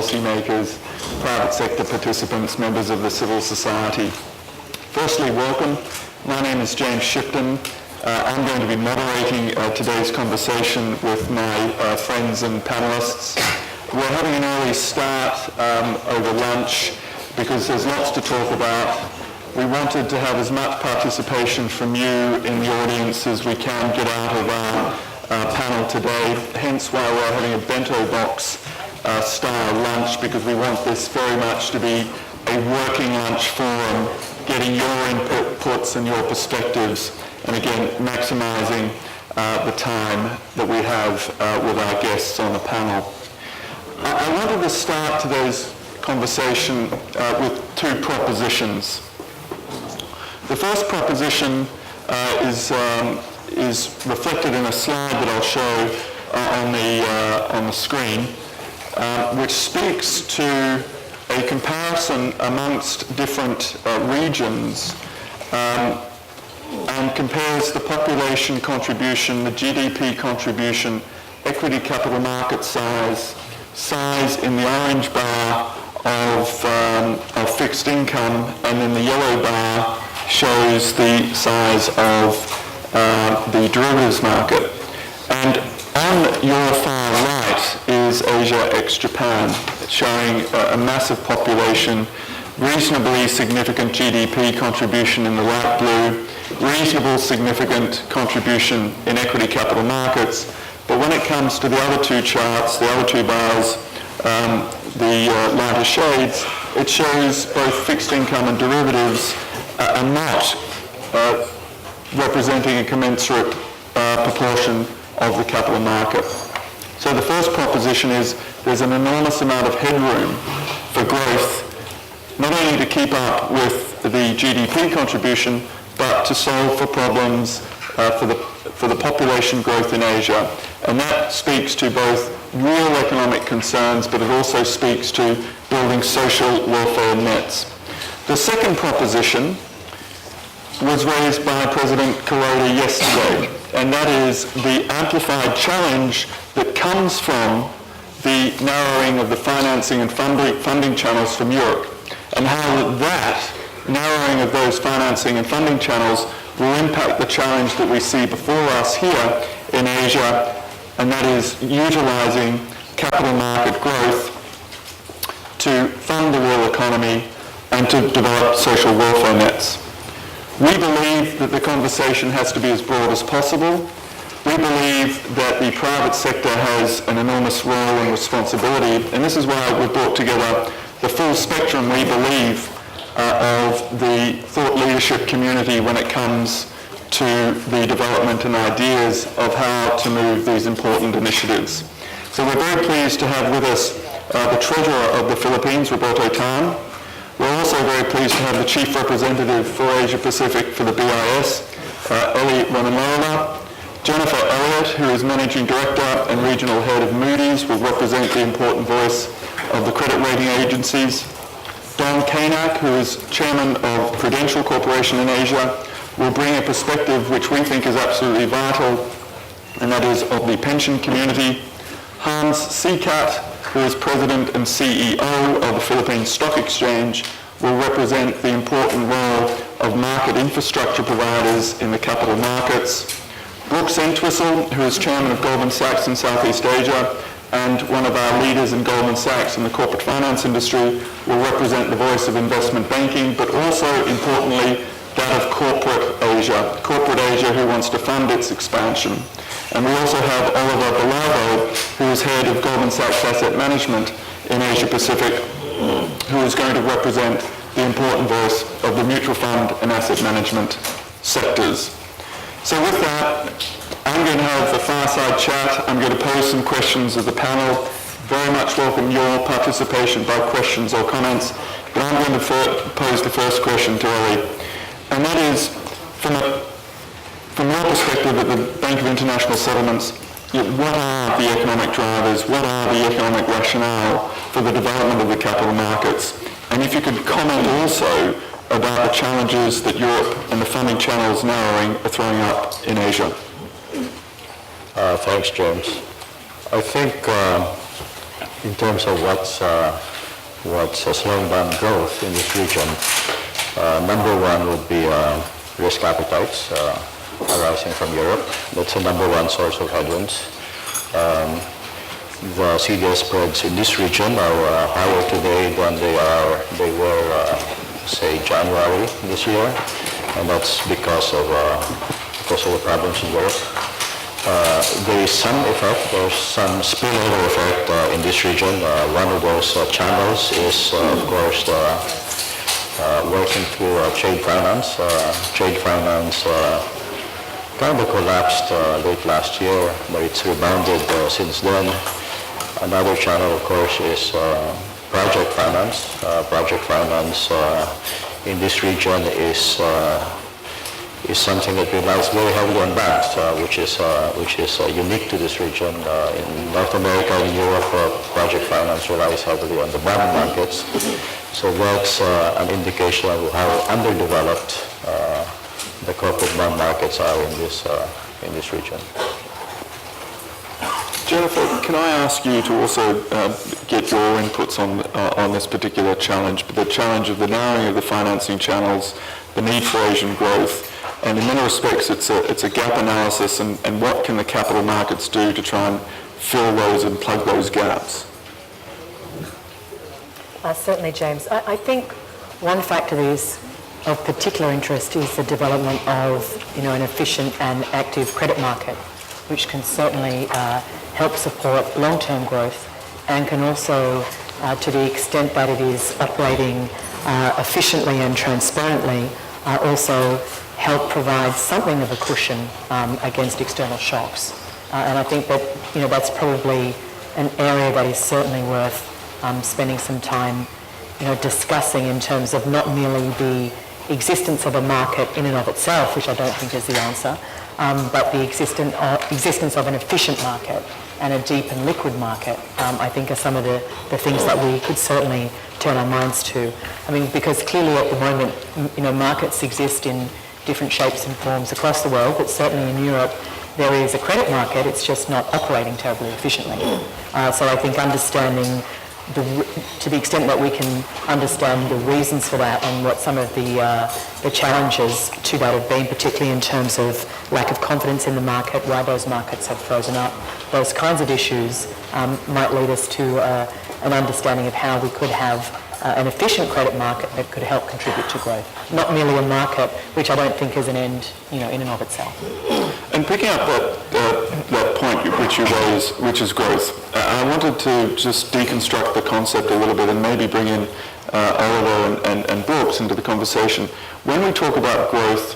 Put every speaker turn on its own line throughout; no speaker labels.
policymakers, private sector participants, members of the civil society. Firstly, welcome. My name is James Shipton. I'm going to be moderating today's conversation with my friends and panelists. We're having an early start over lunch because there's lots to talk about. We wanted to have as much participation from you in the audience as we can get out of our panel today, hence why we're having a bento box style lunch, because we want this very much to be a working lunch forum, getting your inputs and your perspectives, and again, maximising the time that we have with our guests on the panel. I wanted to start today's conversation with two propositions. The first proposition is reflected in a slide that I'll show on the screen, which speaks to a comparison amongst different regions and compares the population contribution, the GDP contribution, equity capital market size in the orange bar of fixed income, and then the yellow bar shows the size of the derivatives market. And on your far right is Asia ex-Japan, showing a massive population, reasonably significant GDP contribution in the light blue, reasonable significant contribution in equity capital markets. But when it comes to the other two charts, the other two bars, the lighter shades, it shows both fixed income and derivatives are not representing a commensurate proportion of the capital market. So the first proposition is there's an enormous amount of headroom for growth, not only to keep up with the GDP contribution, but to solve for problems for the population growth in Asia. And that speaks to both real economic concerns, but it also speaks to building social welfare nets. The second proposition was raised by President Kuroda yesterday, and that is the amplified challenge that comes from the narrowing of the financing and funding channels from Europe, and how that narrowing of those financing and funding channels will impact the challenge that we see before us here in Asia, and that is utilizing capital market growth to fund the real economy and to develop social welfare nets. We believe that the conversation has to be as broad as possible. We believe that the private sector has an enormous role and responsibility, and this is why we've brought together the full spectrum, we believe, of the thought leadership community when it comes to the development and ideas of how to move these important initiatives. So we're very pleased to have with us the Treasurer of the Philippines, Roberto Tan. We're also very pleased to have the Chief Representative for Asia Pacific for the BIS, Eli Ranamola. Jennifer Elliott, who is Managing Director and Regional Head of Moody's, will represent the important voice of the credit rating agencies. Don Kanak, who is Chairman of Prudential Corporation in Asia, will bring a perspective which we think is absolutely vital, and that is of the pension community. Hans Seekat, who is President and CEO of the Philippine Stock Exchange, will represent the important role of market infrastructure providers in the capital markets. Brooks Entwistle, who is Chairman of Goldman Sachs in Southeast Asia and one of our leaders in Goldman Sachs in the corporate finance industry, will represent the voice of investment banking, but also, importantly, that of corporate Asia who wants to fund its expansion. And we also have Oliver Balavo, who is head of Goldman Sachs Asset Management in Asia Pacific, who is going to represent the important voice of the mutual fund and asset management sectors. So with that, I'm going to have a fireside chat. I'm going to pose some questions of the panel. Very much welcome your participation by questions or comments. But I'm going to pose the first question to Eli. And that is, from your perspective at the Bank of International Settlements, what are the economic drivers, what are the economic rationale for the development of the capital markets? And if you could comment also about the challenges that Europe and the funding channels narrowing are throwing up in Asia.
Thanks, James. I think In terms of what's slowing down growth in this region, number one would be risk appetites arising from Europe. That's the number one source of headwinds. The CDS spreads in this region are higher today than they were, say, January this year, and that's because of the problems in Europe. There is some effect, there's some spillover effect in this region. One of those channels is, of course, working through trade finance. Trade finance kind of collapsed late last year, but it's rebounded since then. Another channel, of course, is project finance. Project finance in this region is something that relies very heavily on banks, which is unique to this region. In North America and Europe, project finance relies heavily on the bond markets. So that's an indication of how underdeveloped the corporate bond markets are in this region.
Jennifer, can I ask you to also get your inputs on this particular challenge, the challenge of the narrowing of the financing channels, the need for Asian growth, and in many respects it's a gap analysis, and what can the capital markets do to try and fill those and plug those gaps?
Certainly, James. I think one factor that is of particular interest is the development of an efficient and active credit market, which can certainly help support long-term growth and can also, to the extent that it is operating efficiently and transparently, also help provide something of a cushion against external shocks. And I think that that's probably an area that is certainly worth spending some time discussing in terms of not merely the existence of a market in and of itself, which I don't think is the answer, but the existence of an efficient market and a deep and liquid market, I think are some of the things that we could certainly turn our minds to. I mean, because clearly at the moment, markets exist in different shapes and forms across the world, but certainly in Europe, there is a credit market, it's just not operating terribly efficiently. So I think understanding to the extent that we can understand the reasons for that and what some of the challenges to that have been, particularly in terms of lack of confidence in the market, why those markets have frozen up, those kinds of issues might lead us to an understanding of how we could have an efficient credit market that could help contribute to growth, not merely a market, which I don't think is an end, in and of itself.
And picking up that point which you raised, which is growth, I wanted to just deconstruct the concept a little bit and maybe bring in Oliver and Brooks into the conversation. When we talk about growth,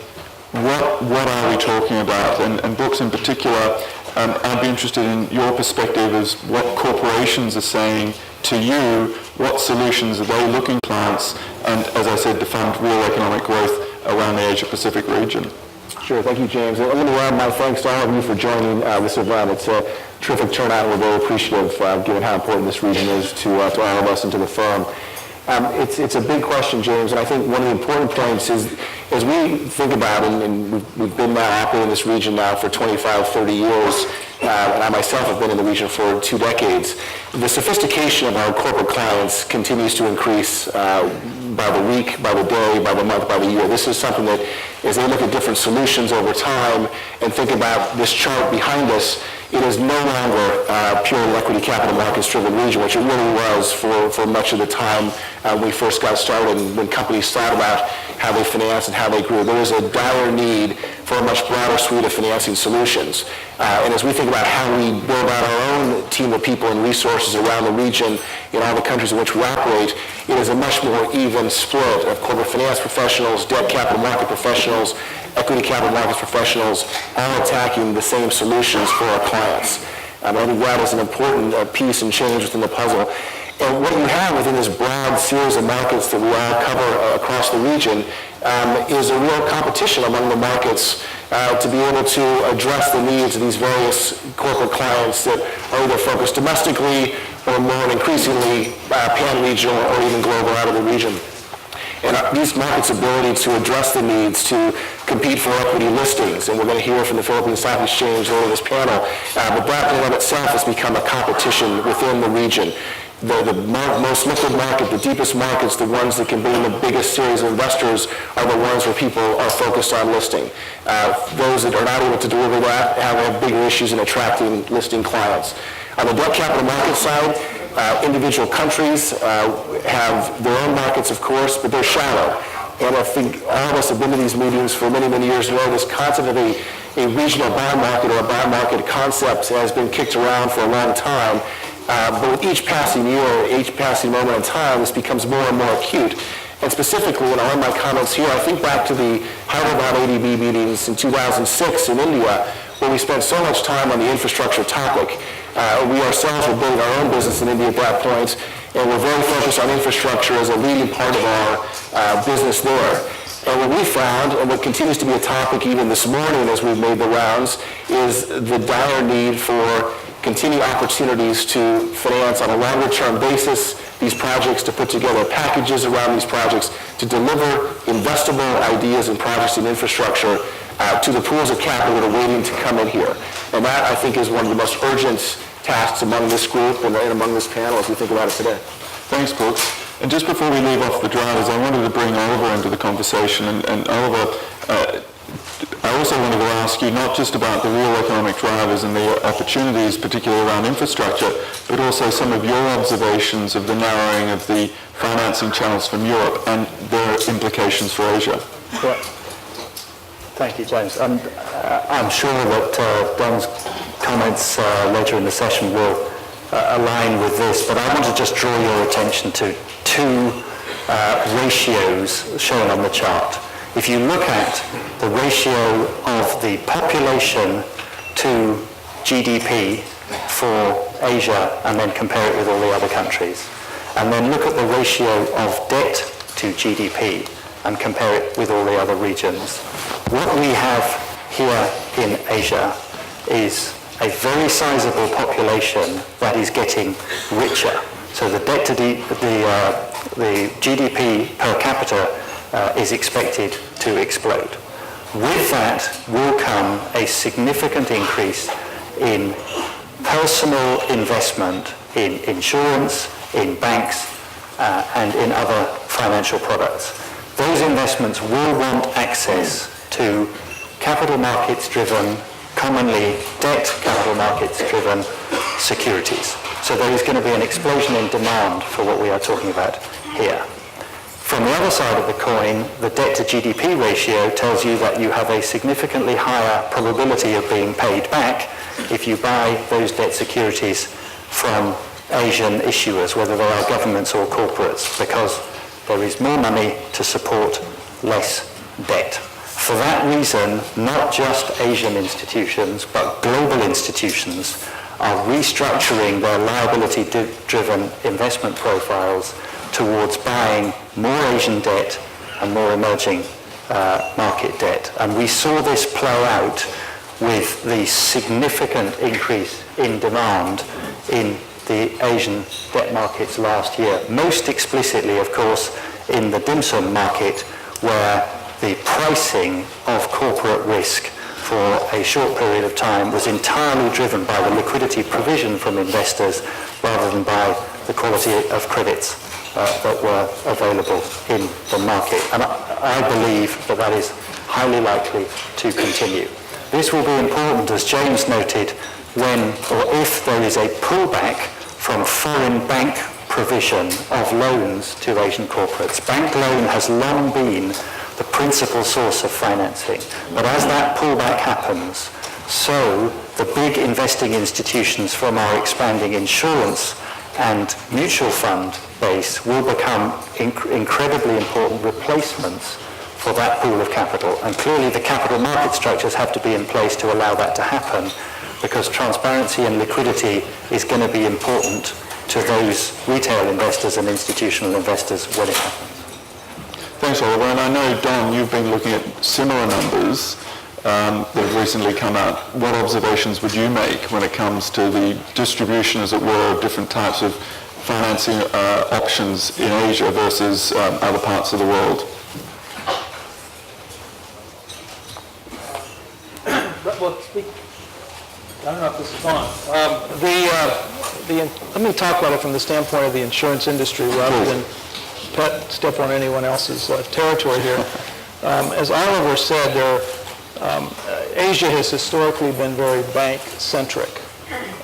what are we talking about? And Brooks in particular, I'd be interested in your perspective as what corporations are saying to you, what solutions are they looking for clients, and as I said, to fund real economic growth around the Asia-Pacific region.
Sure, thank you, James. And let me add my thanks to all of you for joining this event. It's a terrific turnout, and we're very appreciative given how important this region is to all of us and to the firm. It's a big question, James, and I think one of the important points is, as we think about, and we've been now operating in this region now for 25, 30 years, and I myself have been in the region for 2 decades, the sophistication of our corporate clients continues to increase by the week, by the day, by the month, by the year. This is something that, as they look at different solutions over time and think about this chart behind us, it is no longer a pure equity capital markets driven region, which it really was for much of the time when we first got started and when companies thought about how they finance and how they grew. There is a dire need for a much broader suite of financing solutions. And as we think about how we build out our own team of people and resources around the region in all the countries in which we operate, it is a much more even split of corporate finance professionals, debt capital market professionals, equity capital markets professionals, all attacking the same solutions for our clients. I think that is an important piece and change within the puzzle. And what you have within this broad series of markets that we all cover across the region is a real competition among the markets to be able to address the needs of these various corporate clients that are either focused domestically or more increasingly pan-regional or even global out of the region. and these markets' ability to address the needs to compete for equity listings. And we're going to hear from the Philippine Stock Exchange over this panel. But that in itself has become a competition within the region. The most liquid market, the deepest markets, the ones that can bring the biggest series of investors are the ones where people are focused on listing. Those that are not able to deliver that have bigger issues in attracting listing clients. On the debt capital market side, individual countries have their own markets, of course, but they're shallow. And I think all of us have been to these meetings for many, many years know this concept of a regional bond market or a bond market concept has been kicked around for a long time. But with each passing year, each passing moment in time, this becomes more and more acute. And specifically, when I run my comments here, I think back to the Hyderabad ADB meetings in 2006 in India, where we spent so much time on the infrastructure topic. We ourselves were building our own business in India at that point, and we're very focused on infrastructure as a leading part of our business there. And what we found, and what continues to be a topic even this morning as we've made the rounds, is the dire need for continued opportunities to finance on a longer-term basis these projects, to put together packages around these projects, to deliver investable ideas and projects in infrastructure to the pools of capital that are waiting to come in here. And that, I think, is one of the most urgent tasks among this group and among this panel as we think about it today.
Thanks, Brooks. And just before we leave off the drivers, I wanted to bring Oliver into the conversation. And Oliver, I also wanted to ask you not just about the real economic drivers and the opportunities, particularly around infrastructure, but also some of your observations of the narrowing of the financing channels from Europe and their implications for Asia.
Yeah. Thank you, James. And I'm sure that Don's comments later in the session will align with this, but I want to just draw your attention to two ratios shown on the chart. If you look at the ratio of the population to GDP for Asia and then compare it with all the other countries, and then look at the ratio of debt to GDP and compare it with all the other regions, what we have here in Asia is a very sizable population that is getting richer. So the debt to the GDP per capita is expected to explode. With that will come a significant increase in personal investment in insurance, in banks, and in other financial products. Those investments will want access to capital markets-driven, commonly debt capital markets-driven securities. So there is going to be an explosion in demand for what we are talking about here. From the other side of the coin, the debt to GDP ratio tells you that you have a significantly higher probability of being paid back if you buy those debt securities from Asian issuers, whether they are governments or corporates, because there is more money to support less debt. For that reason, not just Asian institutions, but global institutions are restructuring their liability-driven investment profiles towards buying more Asian debt and more emerging market debt. And we saw this play out with the significant increase in demand in the Asian debt markets last year. Most explicitly, of course, in the dim sum market, where the pricing of corporate risk for a short period of time was entirely driven by the liquidity provision from investors rather than by the quality of credits that were available in the market. And I believe that that is highly likely to continue. This will be important, as James noted, when or if there is a pullback from foreign bank provision of loans to Asian corporates. Bank loan has long been the principal source of financing. But as that pullback happens, so the big investing institutions from our expanding insurance and mutual fund base will become incredibly important replacements for that pool of capital. And clearly the capital market structures have to be in place to allow that to happen, because transparency and liquidity is going to be important to those retail investors and institutional investors when it happens.
Thanks, Oliver. And I know, Don, you've been looking at similar numbers that have recently come out. What observations would you make when it comes to the distribution, as it were, of different types of financing options in Asia versus other parts of the world?
Well, I don't know if this is on. Let me talk about it from the standpoint of the insurance industry rather than step on anyone else's territory here. As Oliver said, Asia has historically been very bank-centric.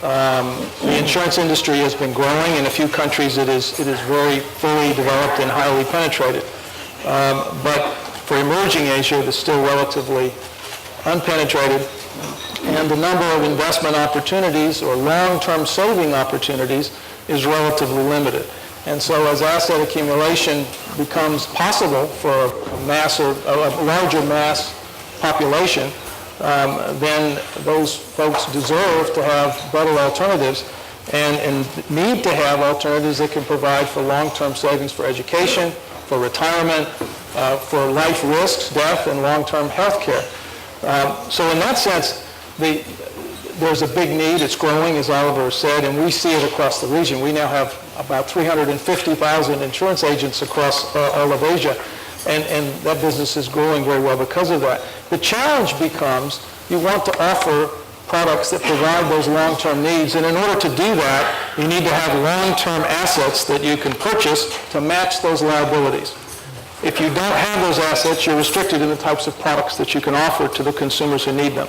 The insurance industry has been growing. In a few countries, it is very fully developed and highly penetrated. But for emerging Asia, it is still relatively unpenetrated, and the number of investment opportunities or long-term saving opportunities is relatively limited. And so as asset accumulation becomes possible for a larger mass population, then those folks deserve to have better alternatives and need to have alternatives that can provide for long-term savings for education, for retirement, for life risks, death, and long-term health care. So in that sense, there's a big need. It's growing, as Oliver said, and we see it across the region. We now have about 350,000 insurance agents across all of Asia, and that business is growing very well because of that. The challenge becomes you want to offer products that provide those long-term needs, and in order to do that, you need to have long-term assets that you can purchase to match those liabilities. If you don't have those assets, you're restricted in the types of products that you can offer to the consumers who need them.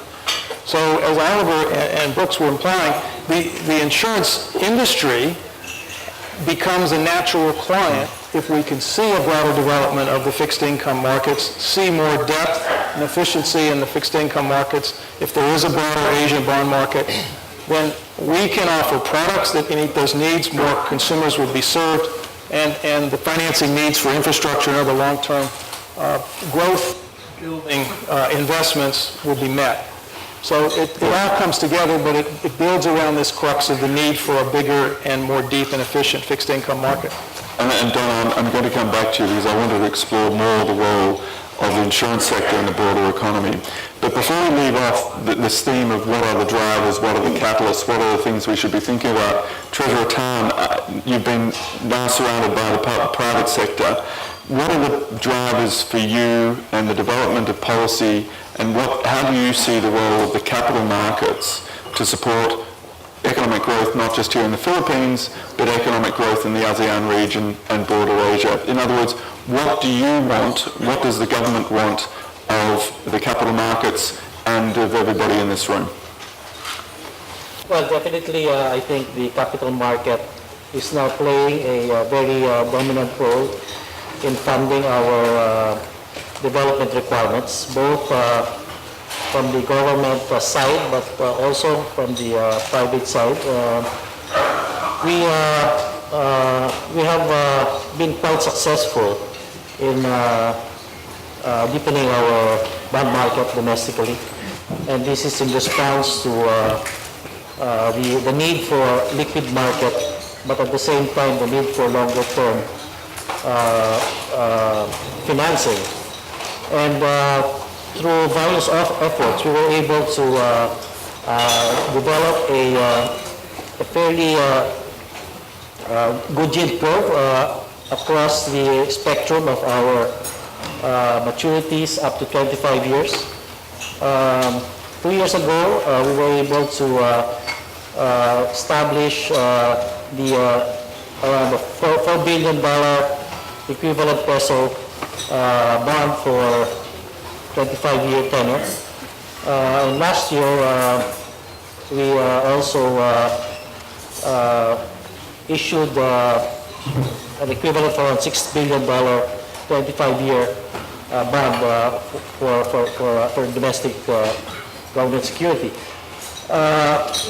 So as Oliver and Brooks were implying, the insurance industry becomes a natural client if we can see a broader development of the fixed income markets, see more depth and efficiency in the fixed income markets. If there is a broader Asian bond market, then we can offer products that meet those needs, more consumers will be served, and the financing needs for infrastructure and other long-term growth building investments will be met. So it all comes together, but it builds around this crux of the need for a bigger and more deep and efficient fixed income market.
And Don, I'm going to come back to you because I wanted to explore more the role of the insurance sector in the broader economy. But before we leave off this theme of what are the drivers, what are the catalysts, what are the things we should be thinking about, Treasurer Tan, you've been now surrounded by the private sector. What are the drivers for you and the development of policy, and how do you see the role of the capital markets to support economic growth, not just here in the Philippines, but economic growth in the ASEAN region and broader Asia? In other words, what do you want, what does the government want of the capital markets and of everybody in this room?
Well, definitely, I think the capital market is now playing a very dominant role in funding our development requirements, both from the government side, but also from the private side. We have been quite successful in deepening our bond market domestically, and this is in response to the need for liquid market, but at the same time the need for longer term financing. And through various efforts, we were able to develop a fairly good yield curve across the spectrum of our maturities up to 25 years. 2 years ago, we were able to establish the around $4 billion equivalent peso bond for 25-year tenor. And last year, we also issued an equivalent of around $6 billion 25-year bond for domestic government security.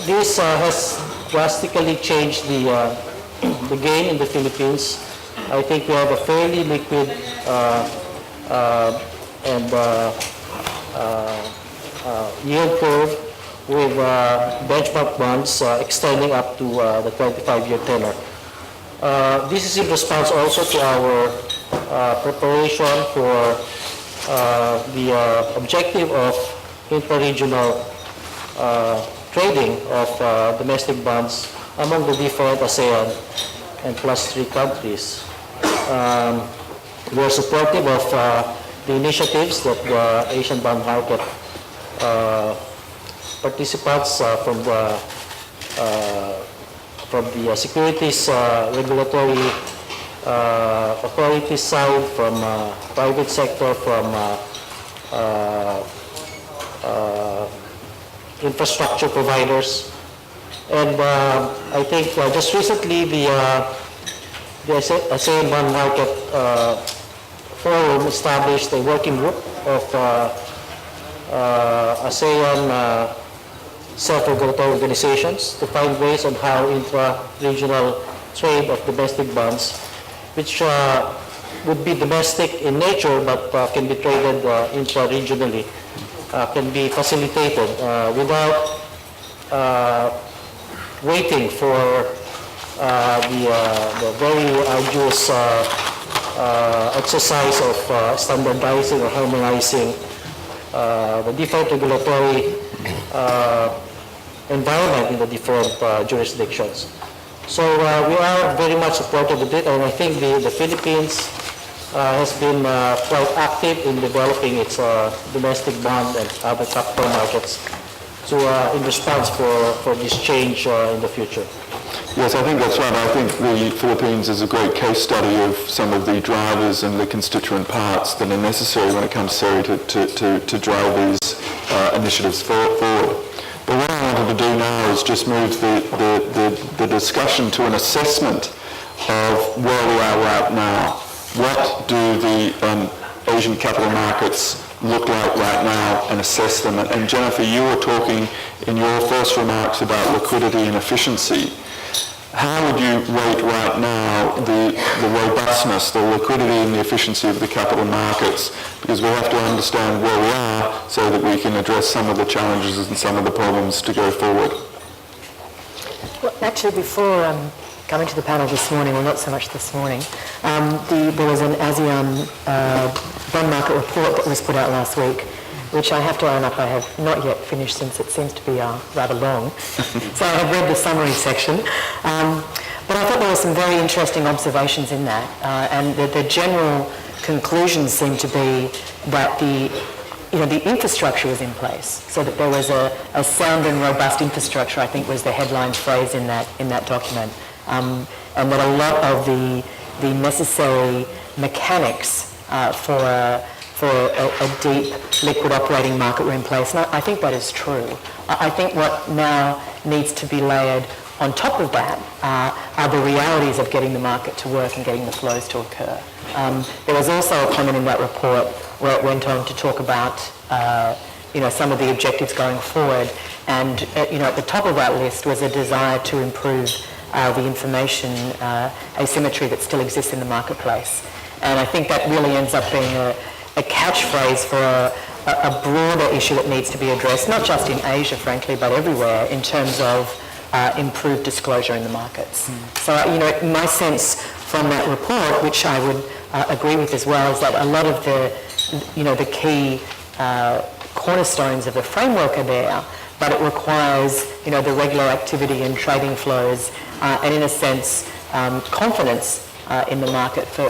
This has drastically changed the game in the Philippines. I think we have a fairly liquid and yield curve with benchmark bonds extending up to the 25-year tenor. This is in response also to our preparation for the objective of intra-regional trading of domestic bonds among the different ASEAN and plus 3 countries. We are supportive of the initiatives that the Asian bond market participants from the securities regulatory authority side, from private sector, from infrastructure providers. And I think just recently the ASEAN Bond Market Forum established a working group of ASEAN self-regulatory organizations to find ways on how intra-regional trade of domestic bonds, which would be domestic in nature but can be traded intra-regionally, can be facilitated without waiting for the very arduous exercise of standardizing or harmonizing the different regulatory environment in the different jurisdictions. So we are very much supportive of it, and I think the Philippines has been quite active in developing its domestic bond and other capital markets in response for this change in the future.
Yes, I think that's right. I think the Philippines is a great case study of some of the drivers and the constituent parts that are necessary when it comes to drive these initiatives forward. But what I wanted to do now is just move the discussion to an assessment of where we are right now. What do the Asian capital markets look like right now, and assess them? And Jennifer, you were talking in your first remarks about liquidity and efficiency. How would you rate right now the robustness, the liquidity and the efficiency of the capital markets? Because we have to understand where we are so that we can address some of the challenges and some of the problems to go forward.
Well, actually, before coming to the panel this morning, well, not so much this morning, there was an ASEAN bond market report that was put out last week, which I have to own up I have not yet finished, since it seems to be rather long. So I have read the summary section. But I thought there were some very interesting observations in that, and the general conclusions seem to be that the infrastructure was in place, so that there was a sound and robust infrastructure, I think was the headline phrase in that document, and that a lot of the necessary mechanics for a deep liquid operating market were in place. And I think that is true. I think what now needs to be layered on top of that are the realities of getting the market to work and getting the flows to occur. There was also a comment in that report where it went on to talk about some of the objectives going forward, and at the top of that list was a desire to improve the information asymmetry that still exists in the marketplace. And I think that really ends up being a catchphrase for a broader issue that needs to be addressed, not just in Asia, frankly, but everywhere, in terms of improved disclosure in the markets. So, my sense from that report, which I would agree with as well, is that a lot of the key cornerstones of the framework are there, but it requires, the regular activity and trading flows, and in a sense, confidence in the market for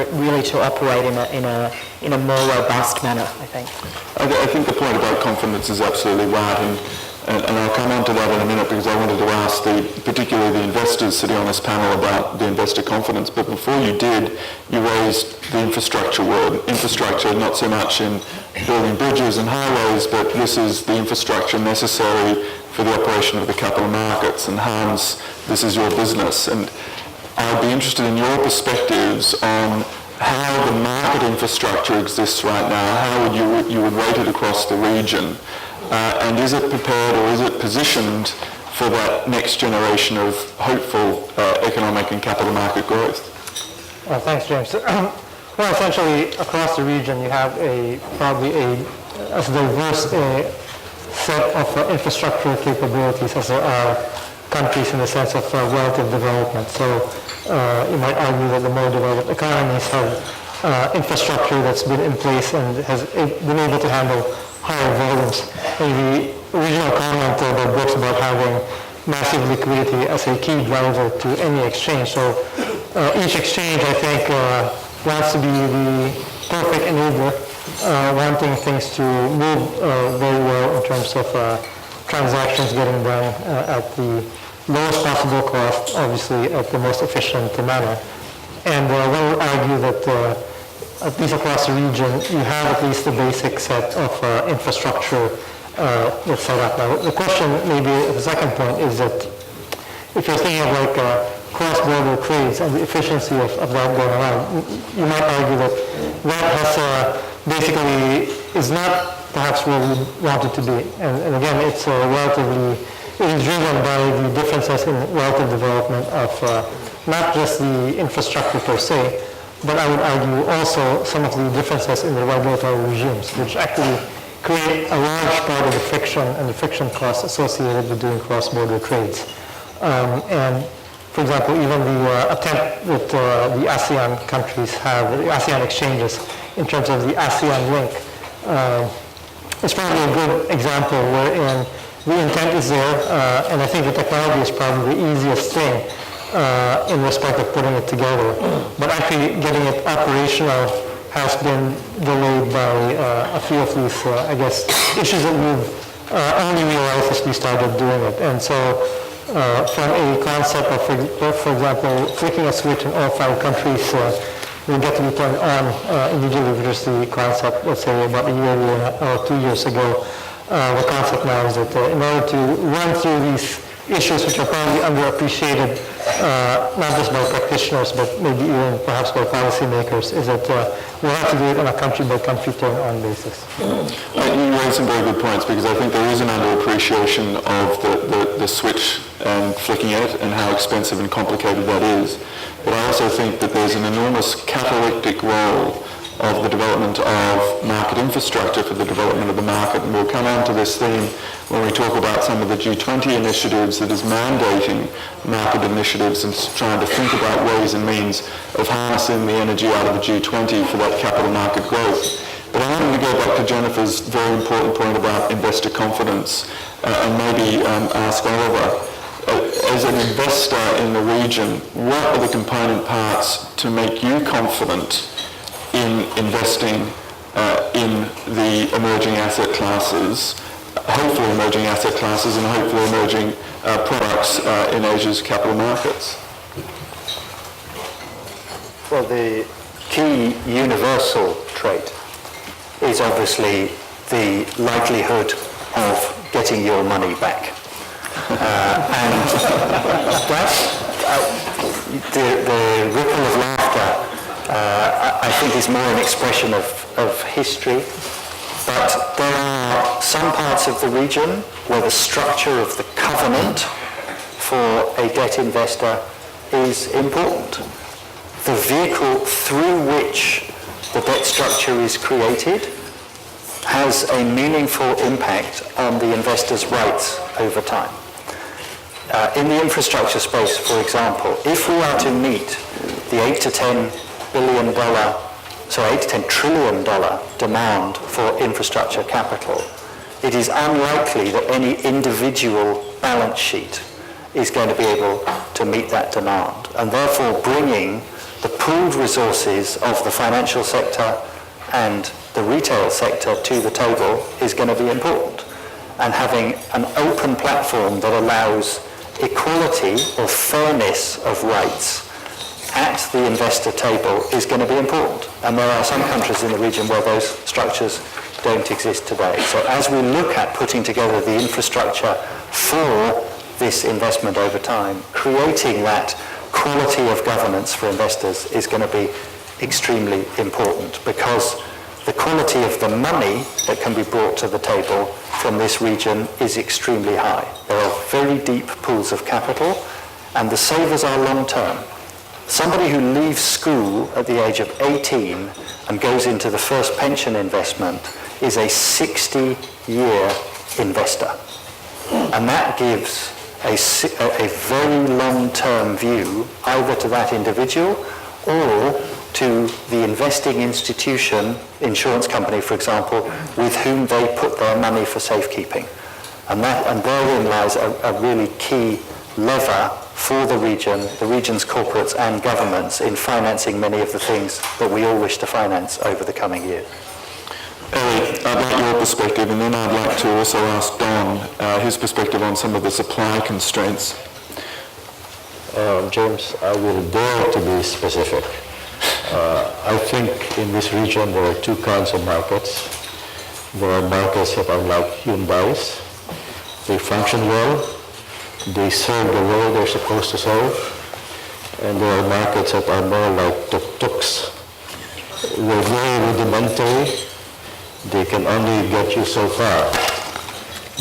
it really to operate in a more robust manner, I think.
I think the point about confidence is absolutely right, and I'll come on to that in a minute, because I wanted to ask particularly the investors sitting on this panel about the investor confidence. But before you did, you raised the infrastructure word. Infrastructure, not so much in building bridges and highways, but this is the infrastructure necessary for the operation of the capital markets. And Hans, this is your business. And I'd be interested in your perspectives on how the market infrastructure exists right now, how you would rate it across the region, and is it prepared or is it positioned for that next generation of hopeful economic and capital market growth?
Thanks, James. Well, essentially, across the region, you have probably a diverse set of infrastructure capabilities as there are countries in the sense of relative development. So you might argue that the more developed economies have infrastructure that's been in place and has been able to handle higher volumes. And the original comment that Brooks about having massive liquidity as a key driver to any exchange. So each exchange, I think, wants to be the perfect enabler, wanting things to move very well in terms of transactions getting done at the lowest possible cost, obviously at the most efficient manner. And one would argue that at least across the region, you have at least the basic set of infrastructure that's set up. Now, the question, maybe the second point, is that if you're thinking of like cross-border trades and the efficiency of that going around, you might argue that that has basically is not perhaps where we want it to be. And again, it's it is driven by the differences in relative development of not just the infrastructure per se, but I would argue also some of the differences in the regulatory regimes, which actually create a large part of the friction and the friction costs associated with doing cross-border trades. And for example, even the attempt that the ASEAN countries have, the ASEAN exchanges, in terms of the ASEAN link, is probably a good example wherein the intent is there, and I think the technology is probably the easiest thing in respect of putting it together. But actually getting it operational has been delayed by a few of these, I guess, issues that we've only realized as we started doing it. And so from a concept of, for example, flicking a switch in all 5 countries will get to be turned on immediately, which is the concept, let's say, about a year or 2 years ago. The concept now is that in order to run through these issues which are probably underappreciated, not just by practitioners, but maybe even perhaps by policymakers, is that we'll have to do it on a country-by-country turn-on basis.
You raise some very good points, because I think there is an underappreciation of the switch and flicking it and how expensive and complicated that is. But I also think that there's an enormous catalytic role of the development of market infrastructure for the development of the market. And we'll come on to this theme when we talk about some of the G20 initiatives that is mandating market initiatives and trying to think about ways and means of harnessing the energy out of the G20 for that capital market growth. But I wanted to go back to Jennifer's very important point about investor confidence and maybe ask Oliver, as an investor in the region, what are the component parts to make you confident in investing in the emerging asset classes, hopefully emerging asset classes and hopefully emerging products in Asia's capital markets?
Well, the key universal trait is obviously the likelihood of getting your money back. And the ripple of laughter I think is more an expression of history, but there are some parts of the region where the structure of the covenant for a debt investor is important. The vehicle through which the debt structure is created has a meaningful impact on the investor's rights over time. In the infrastructure space, for example, if we are to meet the $8 to $10 trillion demand for infrastructure capital, it is unlikely that any individual balance sheet is going to be able to meet that demand. And therefore bringing the pooled resources of the financial sector and the retail sector to the table is going to be important. And having an open platform that allows equality or fairness of rights at the investor table is going to be important. And there are some countries in the region where those structures don't exist today. So as we look at putting together the infrastructure for this investment over time, creating that quality of governance for investors is going to be extremely important, because the quality of the money that can be brought to the table from this region is extremely high. There are very deep pools of capital, and the savers are long-term. Somebody who leaves school at the age of 18 and goes into the first pension investment is a 60-year investor. And that gives a very long-term view either to that individual or to the investing institution, insurance company, for example, with whom they put their money for safekeeping. And therein lies a really key lever for the region's corporates and governments in financing many of the things that we all wish to finance over the coming years.
Ellie, I'd like your perspective, and then I'd like to also ask Don his perspective on some of the supply constraints.
James, I will dare to be specific. I think in this region there are two kinds of markets. There are markets that are like Hyundais. They function well. They serve the role they're supposed to serve. And there are markets that are more like tuk-tuks. They're very rudimentary. They can only get you so far.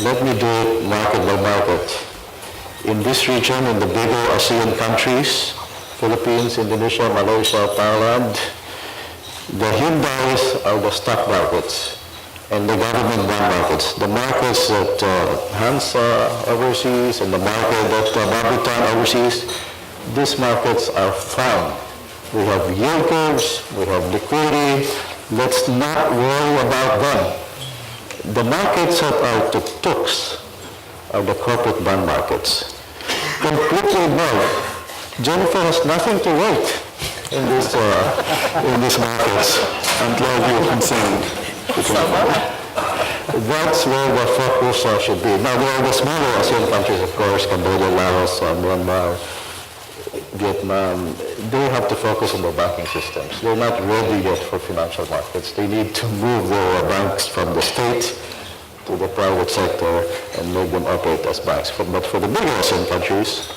Let me do it market by market. In this region, in the bigger ASEAN countries, Philippines, Indonesia, Malaysia, Thailand, the Hyundais are the stock markets and the government bond markets. The markets that Hansa overseas and the market that Babutan overseas, these markets are fine. We have yield curves, we have liquidity. Let's not worry about them. The markets that are tuk-tuks are the corporate bond markets. Completely ignored. Jennifer has nothing to wait in these markets.
I'm glad you're concerned.
That's where the focus should be. Now, there are the smaller ASEAN countries, of course, Cambodia, Laos, Myanmar, Vietnam. They have to focus on their banking systems. They're not ready yet for financial markets. They need to move their banks from the state to the private sector and make them operate as banks. But for the bigger ASEAN countries,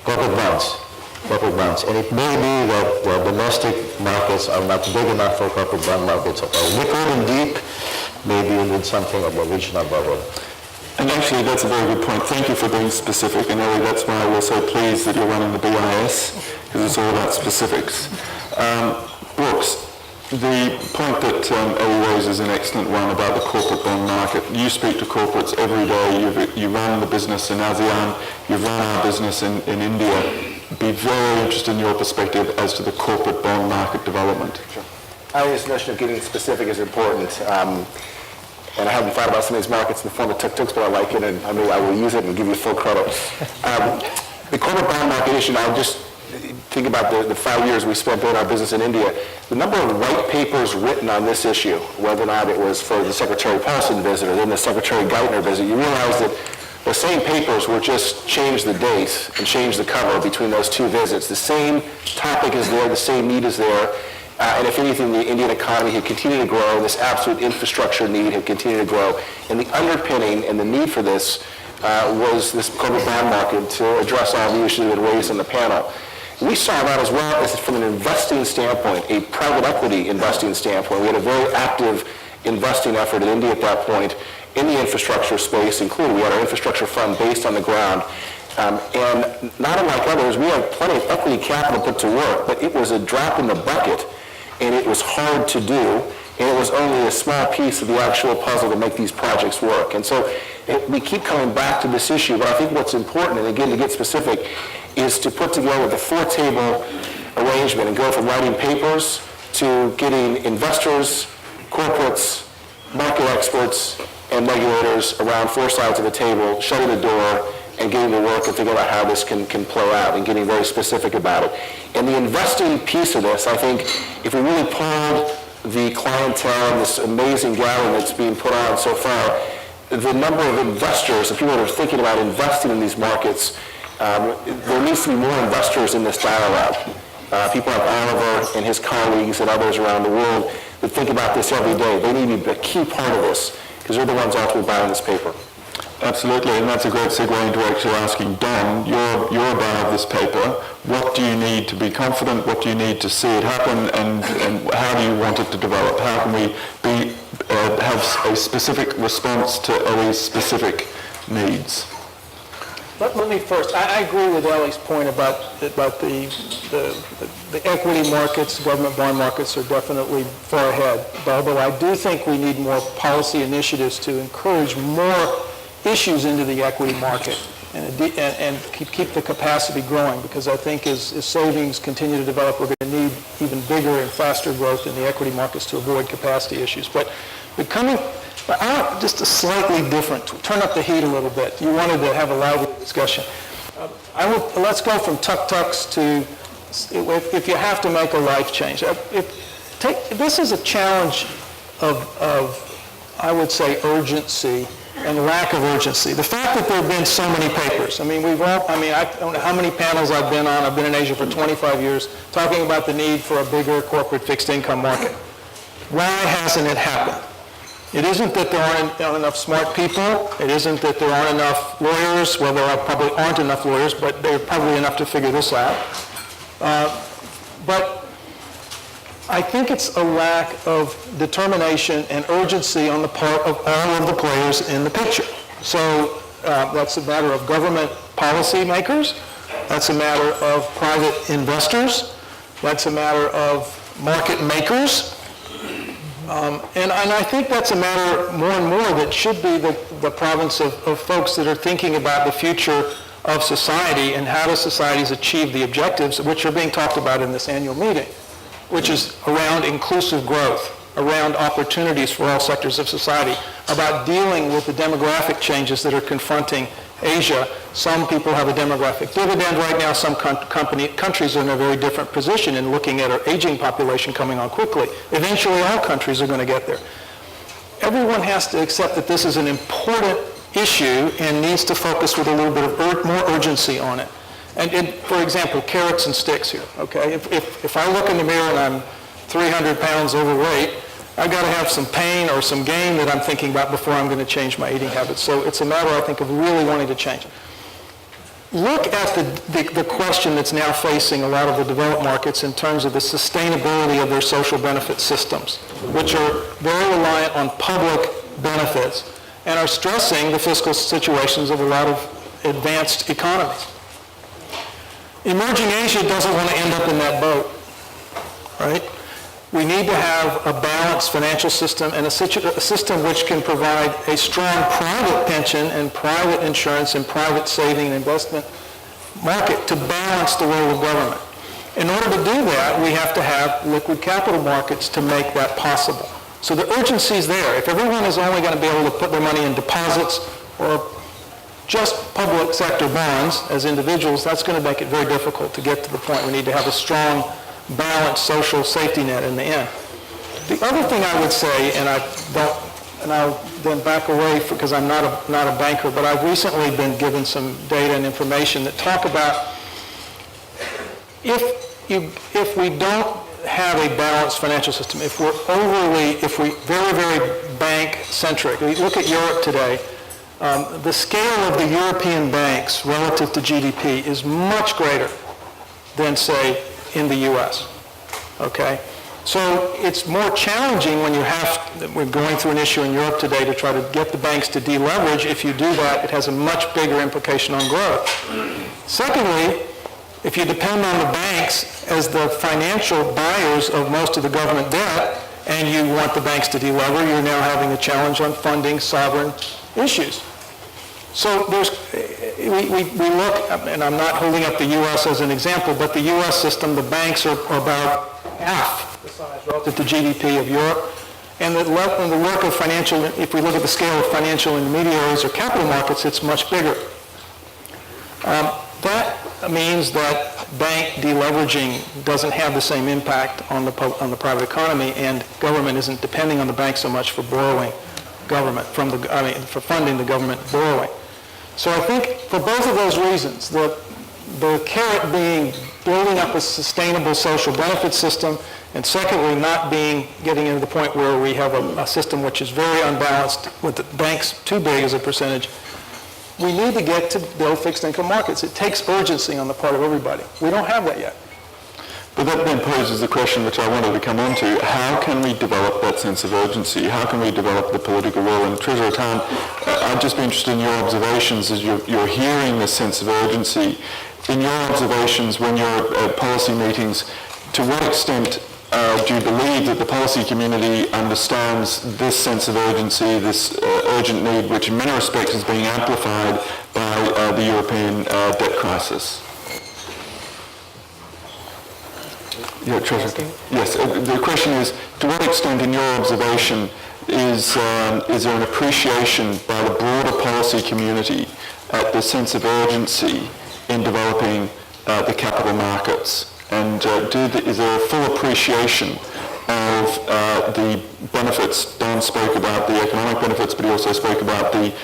corporate bonds. And it may be that the domestic markets are not big enough for corporate bond markets that are liquid and deep. Maybe you need something of a regional bubble.
And actually, that's a very good point. Thank you for being specific. And Ellie, that's why we're so pleased that you're running the BIS, because it's all about specifics. Brooks, the point that Ellie raised is an excellent one about the corporate bond market. You speak to corporates every day. You run the business in ASEAN. You've run our business in India. Be very interested in your perspective as to the corporate bond market development.
Sure. I think this notion of getting specific is important. And I haven't thought about some of these markets in the form of tuk-tuks, but I like it, and I will use it and give you full credit. The corporate bond market issue, I'll just think about the 5 years we spent building our business in India. The number of white papers written on this issue, whether or not it was for the Secretary Paulson visit or then the Secretary Geithner visit, you realize that the same papers were just change the date and change the cover between those two visits. The same topic is there, the same need is there. And if anything, the Indian economy had continued to grow, this absolute infrastructure need had continued to grow. And the underpinning and the need for this was this corporate bond market to address all the issues that were raised on the panel. We saw that as well as from an investing standpoint, a private equity investing standpoint. We had a very active investing effort in India at that point in the infrastructure space, including we had our infrastructure fund based on the ground. And not unlike others, we had plenty of equity capital put to work, but it was a drop in the bucket, and it was hard to do, and it was only a small piece of the actual puzzle to make these projects work. And so we keep coming back to this issue, but I think what's important, and again, to get specific, is to put together the four-table arrangement and go from writing papers to getting investors, corporates, market experts, and regulators around four sides of the table, shutting the door, and getting to work and figuring out how this can play out and getting very specific about it. And the investing piece of this, I think, if we really pulled the clientele and this amazing gathering that's being put on so far, the number of investors, and people that are thinking about investing in these markets, there needs to be more investors in this dialogue. People like Oliver and his colleagues and others around the world that think about this every day. They need to be a key part of this because they're the ones ultimately buying this paper.
Absolutely, and that's a great segue into actually asking Don, you're a buyer of this paper. What do you need to be confident? What do you need to see it happen? And how do you want it to develop? How can we have a specific response to Ellie's specific needs?
Let me first, I agree with Ellie's point about the equity markets, government bond markets are definitely far ahead. Although I do think we need more policy initiatives to encourage more issues into the equity market and keep the capacity growing, because I think as savings continue to develop, we're going to need even bigger and faster growth in the equity markets to avoid capacity issues. But I want just a slightly different, turn up the heat a little bit. You wanted to have a lively discussion. Let's go from tuk-tuks to, if you have to make a life change. This is a challenge of, I would say, urgency and lack of urgency. The fact that there have been so many papers. I don't know how many panels I've been on. I've been in Asia for 25 years talking about the need for a bigger corporate fixed income market. Why hasn't it happened? It isn't that there aren't enough smart people. It isn't that there aren't enough lawyers. Well, there probably aren't enough lawyers, but there are probably enough to figure this out. But I think it's a lack of determination and urgency on the part of all of the players in the picture. So that's a matter of government policy makers. That's a matter of private investors. That's a matter of market makers. And I think that's a matter more and more that should be the province of folks that are thinking about the future of society and how do societies achieve the objectives which are being talked about in this annual meeting, which is around inclusive growth, around opportunities for all sectors of society, about dealing with the demographic changes that are confronting Asia. Some people have a demographic dividend right now. Some countries are in a very different position in looking at our aging population coming on quickly. Eventually, all countries are going to get there. Everyone has to accept that this is an important issue and needs to focus with a little bit of more urgency on it. And for example, carrots and sticks here, okay? If I look in the mirror and I'm 300 pounds overweight, I've got to have some pain or some gain that I'm thinking about before I'm going to change my eating habits. So it's a matter, I think, of really wanting to change. Look at the question that's now facing a lot of the developed markets in terms of the sustainability of their social benefit systems, which are very reliant on public benefits and are stressing the fiscal situations of a lot of advanced economies. Emerging Asia doesn't want to end up in that boat, right? We need to have a balanced financial system and a system which can provide a strong private pension and private insurance and private saving and investment market to balance the role of government. In order to do that, we have to have liquid capital markets to make that possible. So the urgency is there. If everyone is only going to be able to put their money in deposits or just public sector bonds as individuals, that's going to make it very difficult to get to the point we need to have a strong, balanced social safety net in the end. The other thing I would say, and I'll then back away because I'm not a banker, but I've recently been given some data and information that talk about if we don't have a balanced financial system, if we're very, very bank-centric. We look at Europe today. The scale of the European banks relative to GDP is much greater than, say, in the U.S., okay? So it's more challenging when we're going through an issue in Europe today to try to get the banks to deleverage. If you do that, it has a much bigger implication on growth. Secondly, if you depend on the banks as the financial buyers of most of the government debt, and you want the banks to delever, you're now having a challenge on funding sovereign issues. So we look, and I'm not holding up the U.S. as an example, but the U.S. system, the banks are about half the size relative to GDP of Europe. And the work of financial, if we look at the scale of financial intermediaries or capital markets, it's much bigger. That means that bank deleveraging doesn't have the same impact on the private economy, and government isn't depending on the bank so much for borrowing for funding the government borrowing. So I think for both of those reasons, the carrot being building up a sustainable social benefit system, and secondly, not getting into the point where we have a system which is very unbalanced with the banks too big as a percentage, we need to get to build fixed income markets. It takes urgency on the part of everybody. We don't have that yet.
But that then poses the question which I wanted to come on to. How can we develop that sense of urgency? How can we develop the political will? And Treasurer Khan, I'd just be interested in your observations as you're hearing this sense of urgency. In your observations when you're at policy meetings, to what extent do you believe that the policy community understands this sense of urgency, this urgent need, which in many respects is being amplified by the European debt crisis? Yeah, Treasurer. Yes, the question is, to what extent, in your observation, is there an appreciation by the broader policy community at the sense of urgency in developing the capital markets? And is there a full appreciation of the benefits? Don spoke about the economic benefits, but he also spoke about the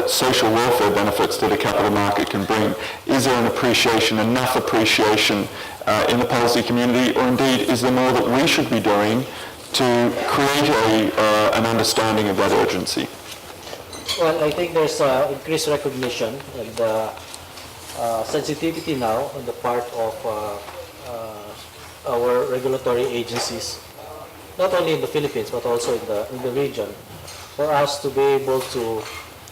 social welfare benefits that a capital market can bring. Is there an appreciation, enough appreciation in the policy community, or indeed is there more that we should be doing to create an understanding of that urgency?
Well, I think there's increased recognition and sensitivity now on the part of our regulatory agencies, not only in the Philippines but also in the region, for us to be able to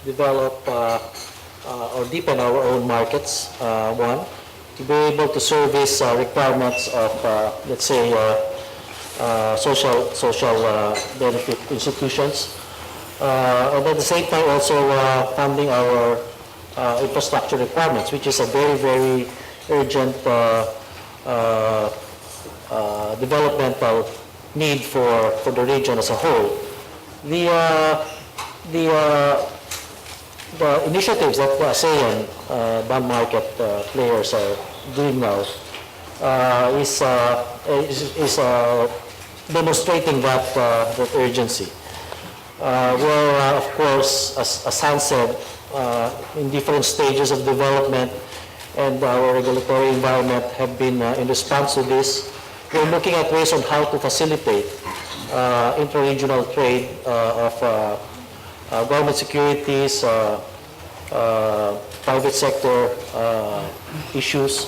develop or deepen our own markets, one, to be able to service requirements of, let's say, social benefit institutions, and at the same time also funding our infrastructure requirements, which is a very, very urgent developmental need for the region as a whole. The initiatives that ASEAN bond market players are doing now is demonstrating that urgency. Where, of course, as Hans said, in different stages of development and our regulatory environment have been in response to this, we're looking at ways on how to facilitate inter-regional trade of government securities, private sector issues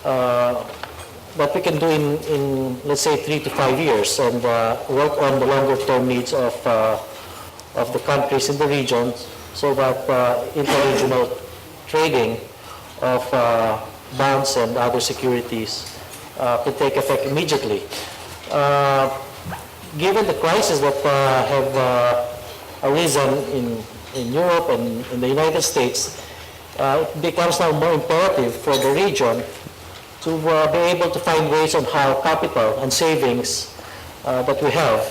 that we can do in let's say 3 to 5 years, and work on the longer term needs of the countries in the region, so that inter-regional trading of bonds and other securities could take effect immediately. Given the crises that have arisen in Europe and in the United States, it becomes now more imperative for the region to be able to find ways on how capital and savings that we have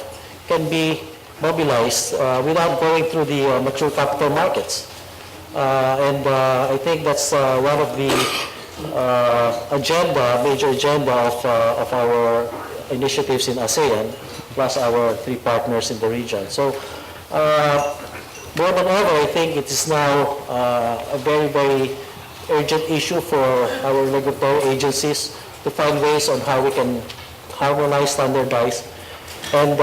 can be mobilized without going through the mature capital markets. And I think that's one of the major agenda of our initiatives in ASEAN, plus our 3 partners in the region. So more than ever, I think it is now a very, very urgent issue for our regulatory agencies to find ways on how we can harmonize, standardize, and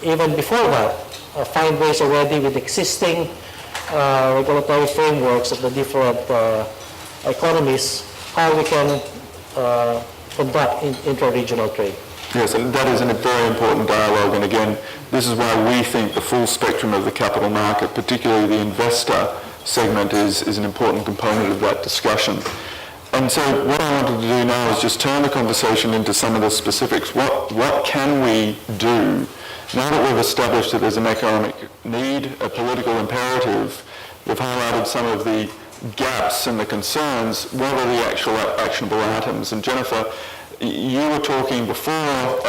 even before that, find ways already with existing regulatory frameworks of the different economies, how we can conduct inter-regional trade.
Yes, and that is a very important dialogue, and again, this is why we think the full spectrum of the capital market, particularly the investor segment, is an important component of that discussion. And so what I wanted to do now is just turn the conversation into some of the specifics. What can we do now that we've established that there's an economic need, a political imperative? We've highlighted some of the gaps and the concerns. What are the actual actionable items? And Jennifer, you were talking before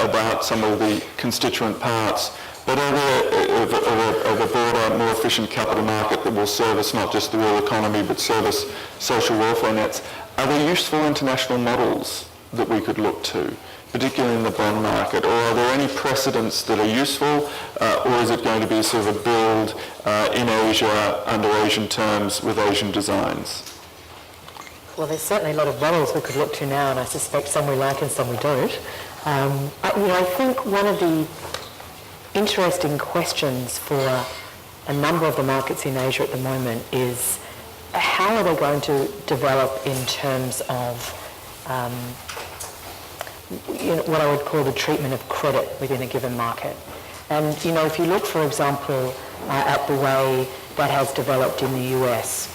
about some of the constituent parts, but of a broader, more efficient capital market that will service not just the real economy, but service social welfare nets. Are there useful international models that we could look to, particularly in the bond market, or are there any precedents that are useful, or is it going to be sort of a build in Asia, under Asian terms, with Asian designs?
Well, there's certainly a lot of models we could look to now, and I suspect some we like and some we don't. I think one of the interesting questions for a number of the markets in Asia at the moment is how are they going to develop in terms of what I would call the treatment of credit within a given market. And, if you look, for example, at the way that has developed in the US,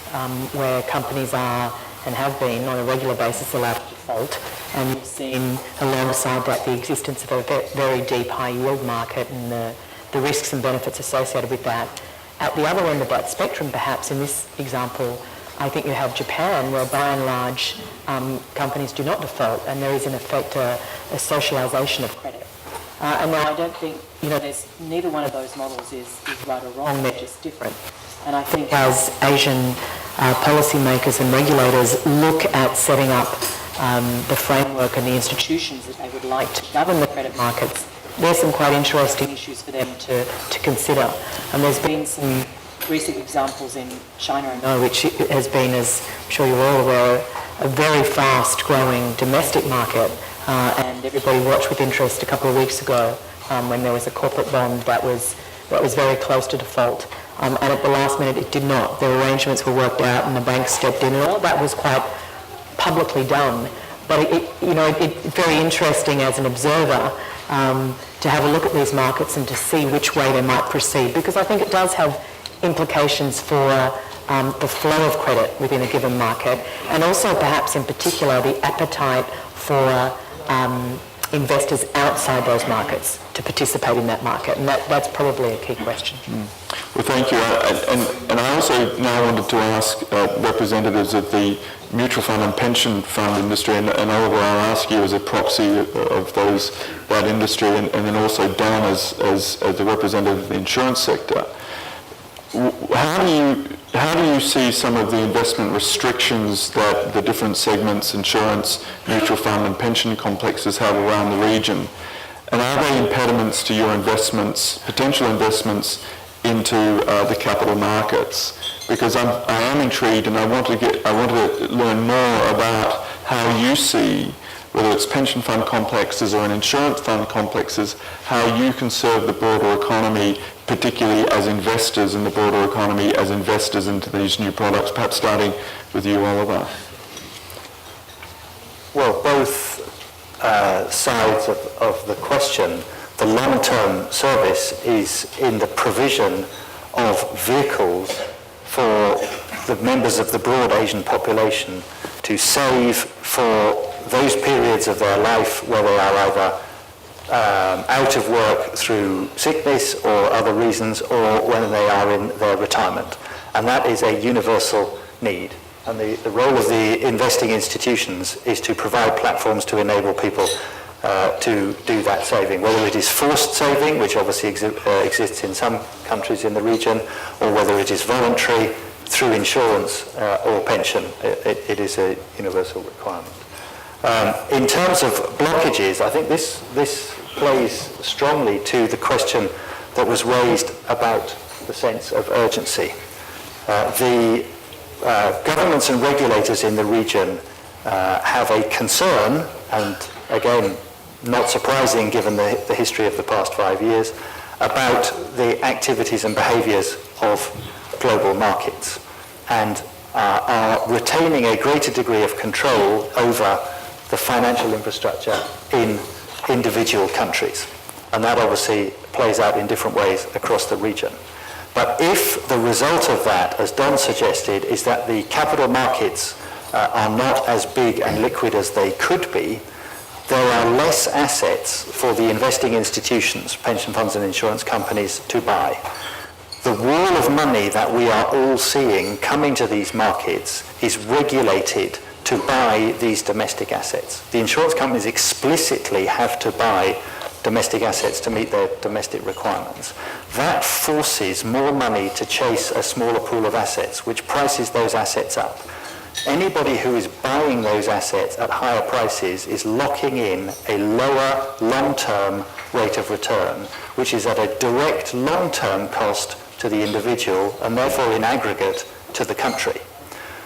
where companies are and have been on a regular basis allowed to default, and you've seen alongside that the existence of a very deep high yield market and the risks and benefits associated with that. At the other end of that spectrum, perhaps in this example, I think you have Japan, where by and large companies do not default, and there is in effect a socialisation of credit. And now I don't think, neither one of those models is right or wrong, they're just different. And I think as Asian policymakers and regulators look at setting up the framework and the institutions that they would like to govern the credit markets, there's some quite interesting issues for them to consider. And there's been some recent examples in China, I know, which has been, as I'm sure you're all aware, a very fast-growing domestic market. And everybody watched with interest a couple of weeks ago when there was a corporate bond that was very close to default. And at the last minute, it did not. The arrangements were worked out, and the bank stepped in, and all that was quite publicly done. But it's very interesting as an observer to have a look at these markets and to see which way they might proceed, because I think it does have implications for the flow of credit within a given market, and also perhaps in particular the appetite for investors outside those markets to participate in that market, and that's probably a key question.
Well, thank you. And I also now wanted to ask representatives of the mutual fund and pension fund industry, and Oliver, I'll ask you as a proxy of that industry, and then also Don as the representative of the insurance sector. How do you see some of the investment restrictions that the different segments, insurance, mutual fund and pension complexes have around the region? And are they impediments to your investments, potential investments into the capital markets? Because I am intrigued, and I want to learn more about how you see, whether it's pension fund complexes or an insurance fund complexes, how you can serve the broader economy, particularly as investors in the broader economy, as investors into these new products, perhaps starting with you, Oliver.
Well, both sides of the question. The long-term service is in the provision of vehicles for the members of the broad Asian population to save for those periods of their life where they are either out of work through sickness or other reasons, or when they are in their retirement. And that is a universal need. And the role of the investing institutions is to provide platforms to enable people to do that saving, whether it is forced saving, which obviously exists in some countries in the region, or whether it is voluntary through insurance or pension. It is a universal requirement. In terms of blockages, I think this plays strongly to the question that was raised about the sense of urgency. The governments and regulators in the region have a concern, and again, not surprising given the history of the past 5 years, about the activities and behaviours of global markets, and are retaining a greater degree of control over the financial infrastructure in individual countries. And that obviously plays out in different ways across the region. But if the result of that, as Don suggested, is that the capital markets are not as big and liquid as they could be, there are less assets for the investing institutions, pension funds and insurance companies, to buy. The wall of money that we are all seeing coming to these markets is regulated to buy these domestic assets. The insurance companies explicitly have to buy domestic assets to meet their domestic requirements. That forces more money to chase a smaller pool of assets, which prices those assets up. Anybody who is buying those assets at higher prices is locking in a lower long-term rate of return, which is at a direct long-term cost to the individual and therefore in aggregate to the country.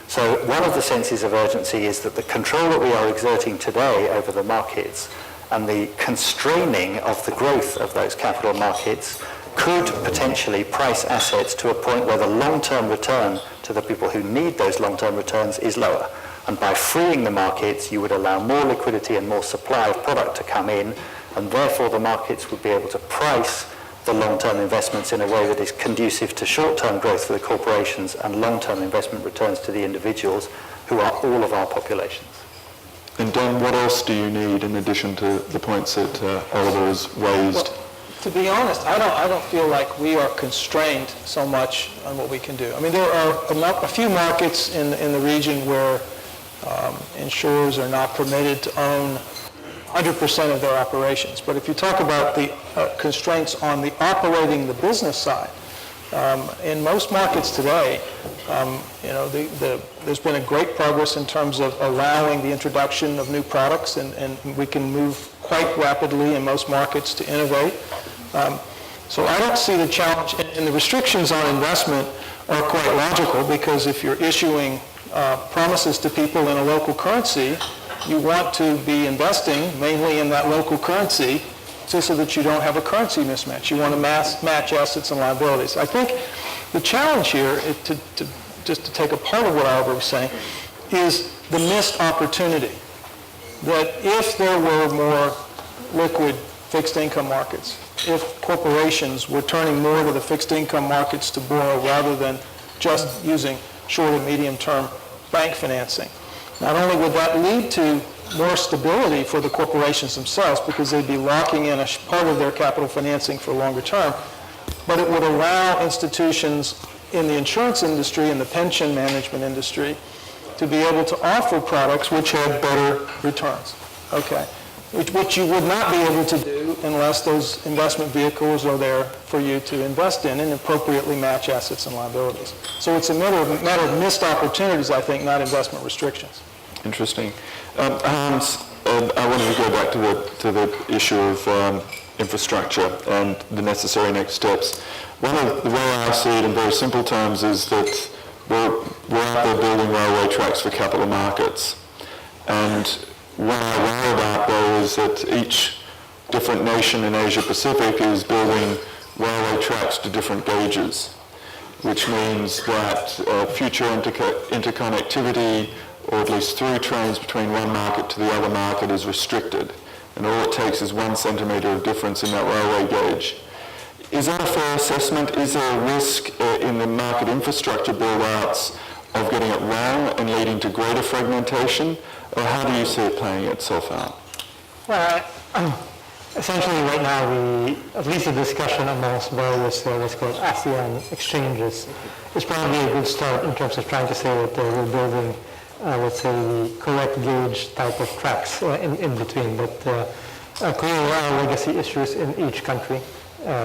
So one of the senses of urgency is that the control that we are exerting today over the markets and the constraining of the growth of those capital markets could potentially price assets to a point where the long-term return to the people who need those long-term returns is lower. And by freeing the markets, you would allow more liquidity and more supply of product to come in, and therefore the markets would be able to price the long-term investments in a way that is conducive to short-term growth for the corporations and long-term investment returns to the individuals, who are all of our populations.
And Don, what else do you need in addition to the points that Oliver has raised?
To be honest, I don't feel like we are constrained so much on what we can do. I mean, there are a few markets in the region where insurers are not permitted to own 100% of their operations. But if you talk about the constraints on the operating the business side, in most markets today, there's been a great progress in terms of allowing the introduction of new products, and we can move quite rapidly in most markets to innovate. So I don't see the challenge, and the restrictions on investment are quite logical, because if you're issuing promises to people in a local currency, you want to be investing mainly in that local currency so that you don't have a currency mismatch. You want to match assets and liabilities. I think the challenge here, just to take a part of what Oliver was saying, is the missed opportunity. That if there were more liquid fixed income markets, if corporations were turning more to the fixed income markets to borrow rather than just using short and medium term bank financing, not only would that lead to more stability for the corporations themselves, because they'd be locking in a part of their capital financing for longer term, but it would allow institutions in the insurance industry and the pension management industry to be able to offer products which had better returns, okay? Which you would not be able to do unless those investment vehicles are there for you to invest in and appropriately match assets and liabilities. So it's a matter of missed opportunities, I think, not investment restrictions.
Interesting. Hans, I wanted to go back to the issue of infrastructure and the necessary next steps. One of the way I see it in very simple terms is that we're out there building railway tracks for capital markets. And what I worry about, though, is that each different nation in Asia Pacific is building railway tracks to different gauges, which means that future interconnectivity, or at least through trains between one market to the other market, is restricted. And all it takes is 1 centimetre of difference in that railway gauge. Is that a fair assessment? Is there a risk in the market infrastructure build-outs of getting it wrong and leading to greater fragmentation? Or how do you see it playing itself out?
Well, essentially right now, at least the discussion amongst various what's called ASEAN exchanges is probably a good start in terms of trying to say that we're building, let's say, the correct gauge type of tracks in between. But clearly there are legacy issues in each country,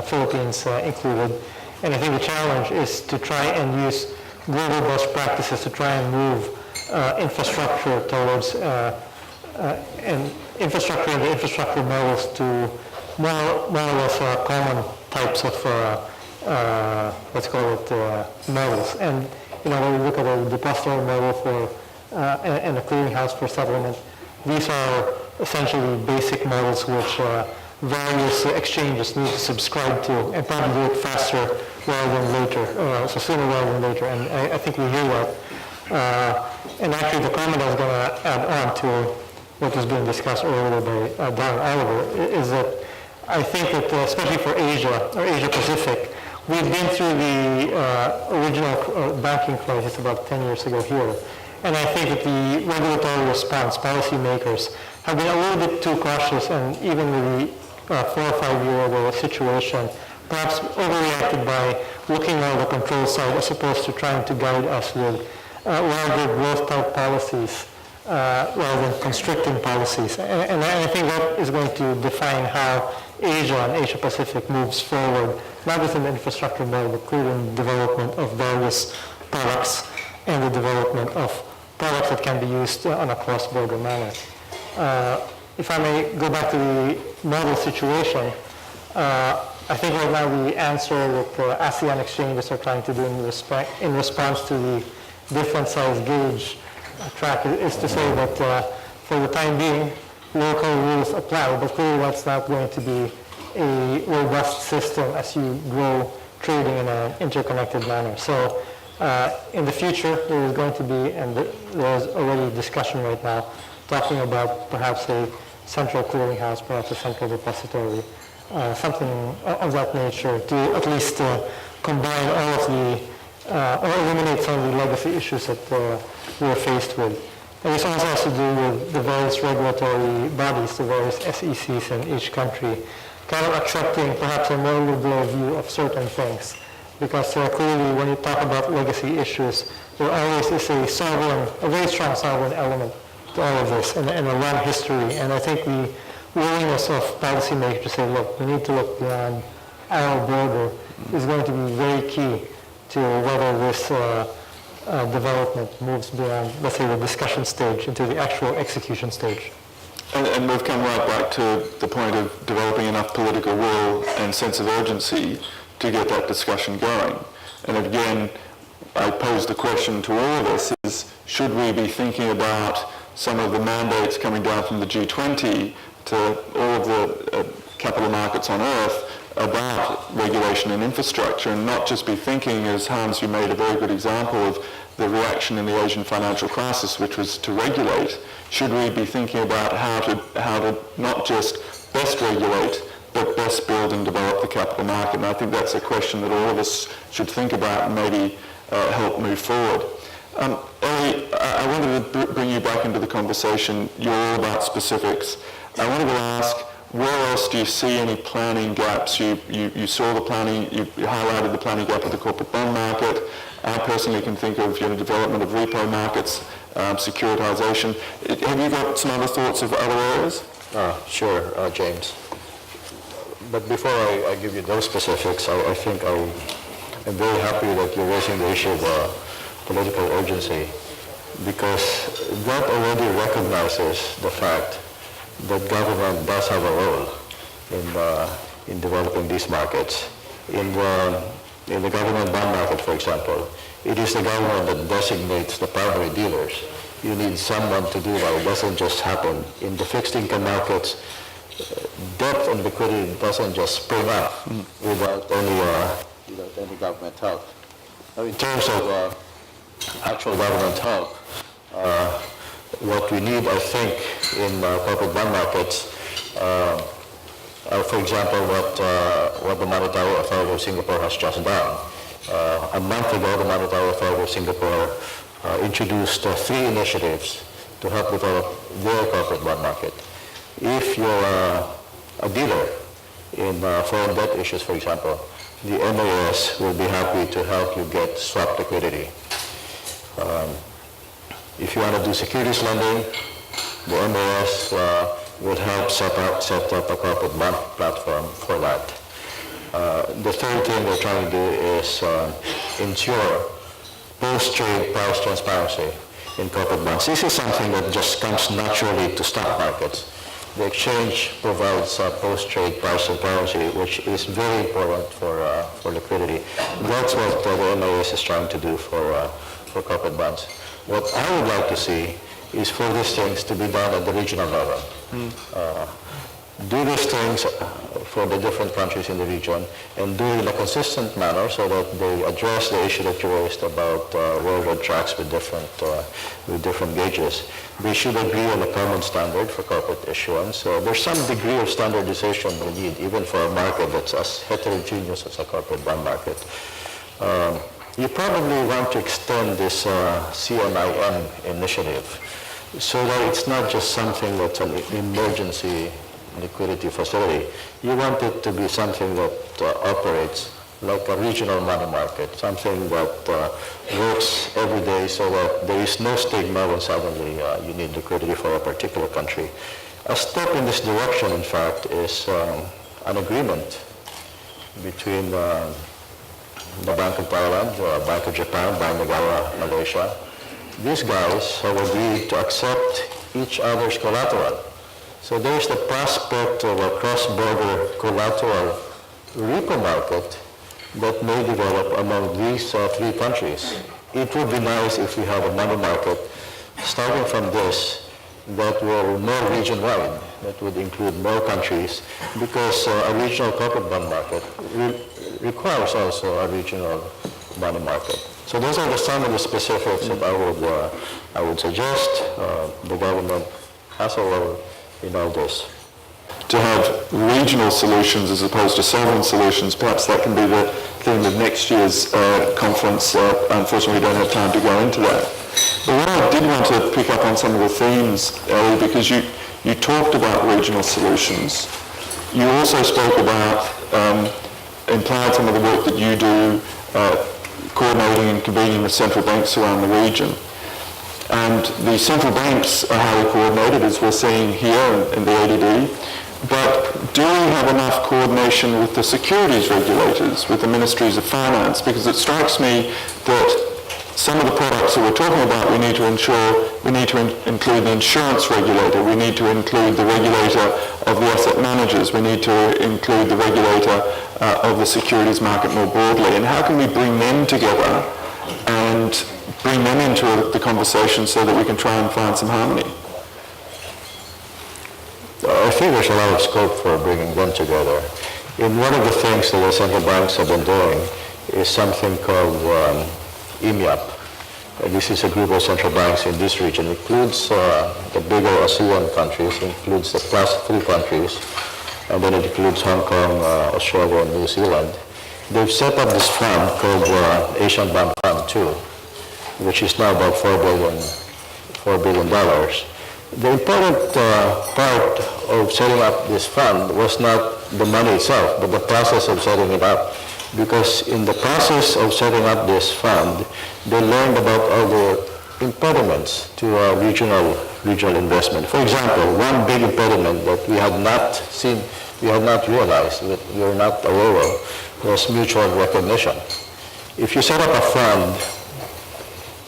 Philippines included. And I think the challenge is to try and use global best practices to try and move infrastructure towards and infrastructure and the infrastructure models to more or less common types of let's call it models. And when we look at the depository model for and a clearinghouse for settlement, these are essentially basic models which various exchanges need to subscribe to and probably do it faster rather than later, so sooner rather than later. And I think we hear that. And actually the comment I was going to add on to what was being discussed earlier by Don Oliver is that I think that especially for Asia or Asia Pacific, we've been through the original banking crisis about 10 years ago here. And I think that the regulatory response, policymakers, have been a little bit too cautious, and even with the 4 or 5 year old situation, perhaps overreacted by looking on the control side as opposed to trying to guide us with larger growth type policies rather than constricting policies. And I think that is going to define how Asia and Asia Pacific moves forward, not just in the infrastructure model, but clearly in the development of various products and the development of products that can be used on a cross-border manner. If I may go back to the model situation, I think right now the answer that ASEAN exchanges are trying to do in response to the different size gauge track is to say that for the time being, local rules apply, but clearly that's not going to be a robust system as you grow trading in an interconnected manner. So in the future, there is going to be, and there is already discussion right now, talking about perhaps a central clearinghouse, perhaps a central depository, something of that nature to at least combine all of the, or eliminate some of the legacy issues that we're faced with. And this also has to do with the various regulatory bodies, the various SECs in each country, kind of accepting perhaps a more liberal view of certain things. Because clearly when you talk about legacy issues, there always is a very strong sovereign element to all of this and a long history. And I think the willingness of policymakers to say, look, we need to look beyond our border is going to be very key to whether this development moves beyond, let's say, the discussion stage into the actual execution stage.
And we've come right back to the point of developing enough political will and sense of urgency to get that discussion going. And again, I pose the question to all of us is, should we be thinking about some of the mandates coming down from the G20 to all of the capital markets on earth about regulation and infrastructure, and not just be thinking, as Hans, you made a very good example of the reaction in the Asian financial crisis, which was to regulate. Should we be thinking about how to not just best regulate, but best build and develop the capital market? And I think that's a question that all of us should think about and maybe help move forward. Ellie, I wanted to bring you back into the conversation. You're all about specifics. I wanted to ask, where else do you see any planning gaps? You saw the planning, you highlighted the planning gap of the corporate bond market. I personally can think of development of repo markets, securitization. Have you got some other thoughts of other areas?
Sure, James. But before I give you those specifics, I think I'm very happy that you're raising the issue of political urgency, because that already recognizes the fact that government does have a role in developing these markets. In the government bond market, for example, it is the government that designates the primary dealers. You need someone to do that. It doesn't just happen. In the fixed income markets, depth and liquidity doesn't just spring up without any government help. Now, in terms of actual government help, what we need, I think, in corporate bond markets, for example, what the Monetary Authority of Singapore has just done. A month ago, the Monetary Authority of Singapore introduced 3 initiatives to help develop their corporate bond market. If you're a dealer in foreign debt issues, for example, the MAS will be happy to help you get swap liquidity. If you want to do securities lending, the MAS will help set up a corporate bond platform for that. The third thing we're trying to do is ensure post-trade price transparency in corporate bonds. This is something that just comes naturally to stock markets. The exchange provides post-trade price transparency, which is very important for liquidity. That's what the MAS is trying to do for corporate bonds. What I would like to see is for these things to be done at the regional level. Do these things for the different countries in the region and do it in a consistent manner so that they address the issue that you raised about railroad tracks with different gauges. They should agree on a common standard for corporate issuance. There's some degree of standardization we need, even for a market that's as heterogeneous as a corporate bond market. You probably want to extend this CMIM initiative so that it's not just something that's an emergency liquidity facility. You want it to be something that operates like a regional money market, something that works every day so that there is no stigma when suddenly you need liquidity for a particular country. A step in this direction, in fact, is an agreement between the Bank of Thailand, the Bank of Japan, Bank Negara, Malaysia. These guys have agreed to accept each other's collateral. So there's the prospect of a cross-border collateral repo market that may develop among these 3 countries. It would be nice if we have a money market starting from this that were more region-wide, that would include more countries, because a regional corporate bond market requires also a regional money market. So those are some of the specifics that I would suggest. The government has a role in all this.
To have regional solutions as opposed to sovereign solutions, perhaps that can be the theme of next year's conference. Unfortunately, we don't have time to go into that. But what I did want to pick up on some of the themes, Ellie, because you talked about regional solutions. You also spoke about, implied some of the work that you do, coordinating and convening with central banks around the region. And the central banks are highly coordinated, as we're seeing here in the ADD, but do we have enough coordination with the securities regulators, with the ministries of finance? Because it strikes me that some of the products that we're talking about, we need to include the insurance regulator, we need to include the regulator of the asset managers, we need to include the regulator of the securities market more broadly. And how can we bring them together and bring them into the conversation so that we can try and find some harmony?
I think there's a lot of scope for bringing them together. And one of the things that the central banks have been doing is something called EMIAP. This is a group of central banks in this region. It includes the bigger ASEAN countries, includes the plus 3 countries, and then it includes Hong Kong, Australia, and New Zealand. They've set up this fund called Asian Bond Fund 2, which is now about $4 billion. The important part of setting up this fund was not the money itself, but the process of setting it up. Because in the process of setting up this fund, they learned about all the impediments to regional investment. For example, one big impediment that we have not seen, we have not realized, that we are not aware of, was mutual recognition. If you set up a fund